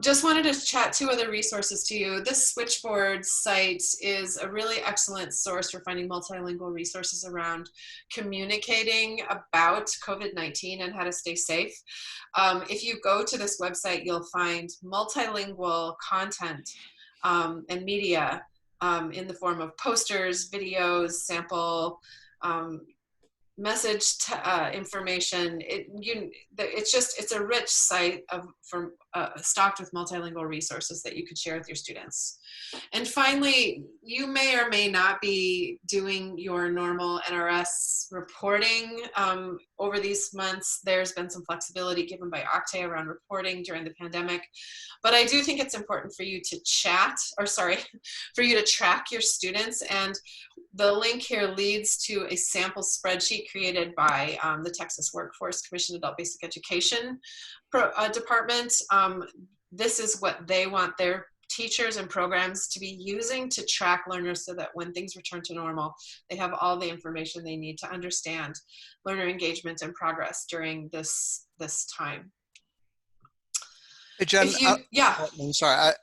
[SPEAKER 3] Just wanted to chat two other resources to you. This Switchboard site is a really excellent source for finding multilingual resources around communicating about COVID-19 and how to stay safe. If you go to this website, you'll find multilingual content and media in the form of posters, videos, sample message information. It's a rich site stocked with multilingual resources that you could share with your students. And finally, you may or may not be doing your normal NRS reporting. Over these months, there's been some flexibility given by Octave around reporting during the pandemic. But I do think it's important for you to for you to track your students. And the link here leads to a sample spreadsheet created by the Texas Workforce Commission Adult Basic Education Department. This is what they want their teachers and programs to be using to track learners so that when things return to normal, they have all the information they need to understand learner engagement and progress during this time.
[SPEAKER 2] Hey, Jen,
[SPEAKER 3] yeah.
[SPEAKER 2] I'm sorry.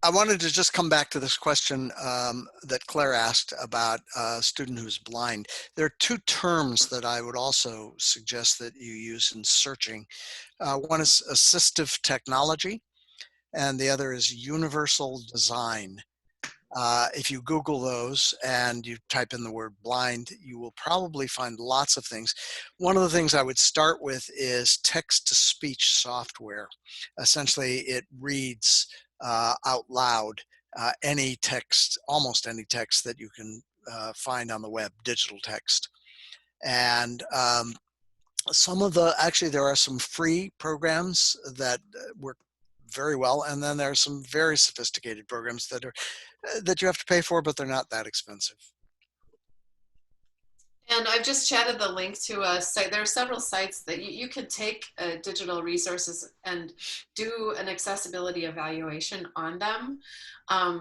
[SPEAKER 2] I wanted to just come back to this question that Claire asked about a student who's blind. There are two terms that I would also suggest that you use in searching. One is assistive technology, and the other is universal design. If you Google those and you type in the word blind, you will probably find lots of things. One of the things I would start with is text-to-speech software. Essentially, it reads out loud any text, almost any text that you can find on the web, digital text. And actually there are some free programs that work very well, and then there are some very sophisticated programs that you have to pay for, but they're not that expensive.
[SPEAKER 3] And I've just chatted the link to a site. There are several sites that you could take digital resources and do an accessibility evaluation on them.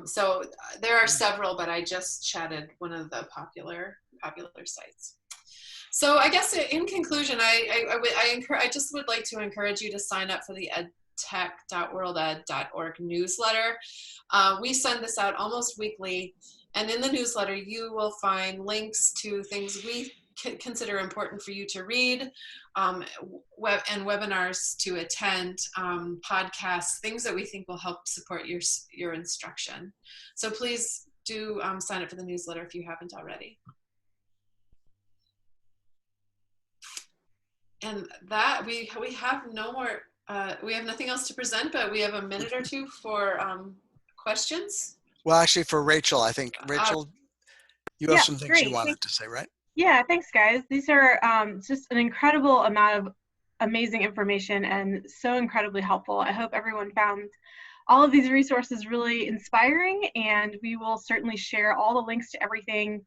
[SPEAKER 3] So there are several, but I just chatted one of the popular sites. So I guess in conclusion, I just would like to encourage you to sign up for the edtech.worlded.org newsletter. We send this out almost weekly. And in the newsletter, you will find links to things we consider important for you to read, and webinars to attend, podcasts, things that we think will help support your instruction. So please do sign up for the newsletter if you haven't already. And that we have no more We have nothing else to present, but we have a minute or two for questions.
[SPEAKER 2] Well, actually, for Rachel, I think, Rachel, you have
[SPEAKER 1] Yeah,
[SPEAKER 2] some things you
[SPEAKER 1] great.
[SPEAKER 2] wanted to say, right?
[SPEAKER 1] Yeah, thanks, guys. These are just an incredible amount of amazing information and so incredibly helpful. I hope everyone found all of these resources really inspiring, and we will certainly share all the links to everything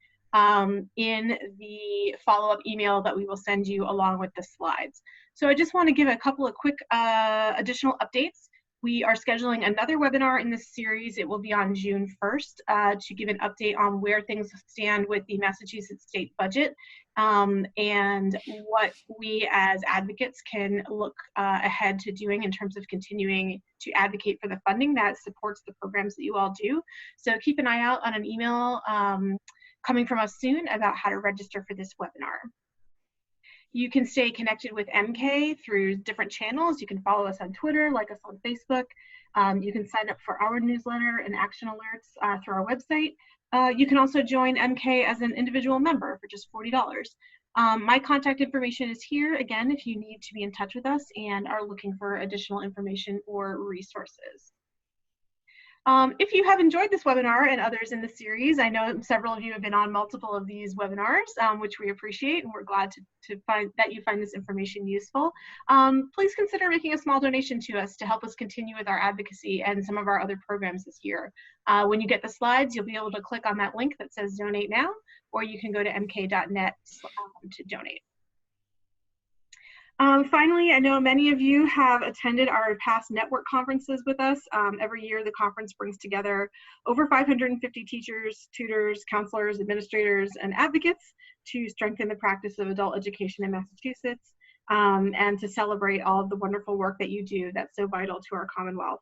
[SPEAKER 1] in the follow-up email that we will send you along with the slides. So I just want to give a couple of quick additional updates. We are scheduling another webinar in this series. It will be on June 1st to give an update on where things stand with the Massachusetts state budget and what we as advocates can look ahead to doing in terms of continuing to advocate for the funding that supports the programs that you all do. So keep an eye out on an email coming from us soon about how to register for this webinar. You can stay connected with MK through different channels. You can follow us on Twitter, like us on Facebook. You can sign up for our newsletter and action alerts through our website. You can also join MK as an individual member for just $40. My contact information is here, again, if you need to be in touch with us and are looking for additional information or resources. If you have enjoyed this webinar and others in the series, I know several of you have been on multiple of these webinars, which we appreciate, and we're glad to find that you find this information useful. Please consider making a small donation to us to help us continue with our advocacy and some of our other programs this year. When you get the slides, you'll be able to click on that link that says donate now, or you can go to mk.net to donate. Finally, I know many of you have attended our past network conferences with us. Every year, the conference brings together over 550 teachers, tutors, counselors, administrators, and advocates to strengthen the practice of adult education in Massachusetts and to celebrate all of the wonderful work that you do that's so vital to our Commonwealth.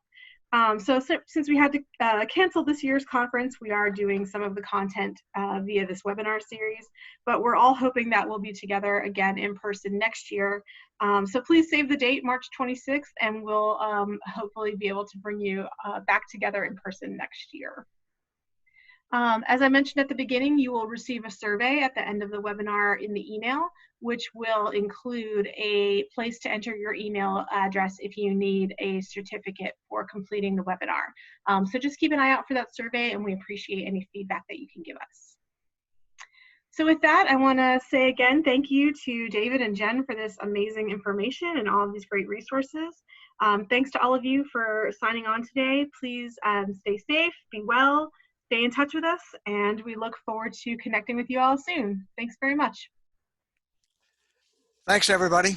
[SPEAKER 1] So since we had to cancel this year's conference, we are doing some of the content via this webinar series, but we're all hoping that we'll be together again in person next year. So please save the date, March 26th, and we'll hopefully be able to bring you back together in person next year. As I mentioned at the beginning, you will receive a survey at the end of the webinar in the email, which will include a place to enter your email address if you need a certificate for completing the webinar. So just keep an eye out for that survey, and we appreciate any feedback that you can give us. So with that, I want to say again, thank you to David and Jen for this amazing information and all of these great resources. Thanks to all of you for signing on today. Please stay safe, be well, stay in touch with us, and we look forward to connecting with you all soon. Thanks very much.
[SPEAKER 2] Thanks, everybody.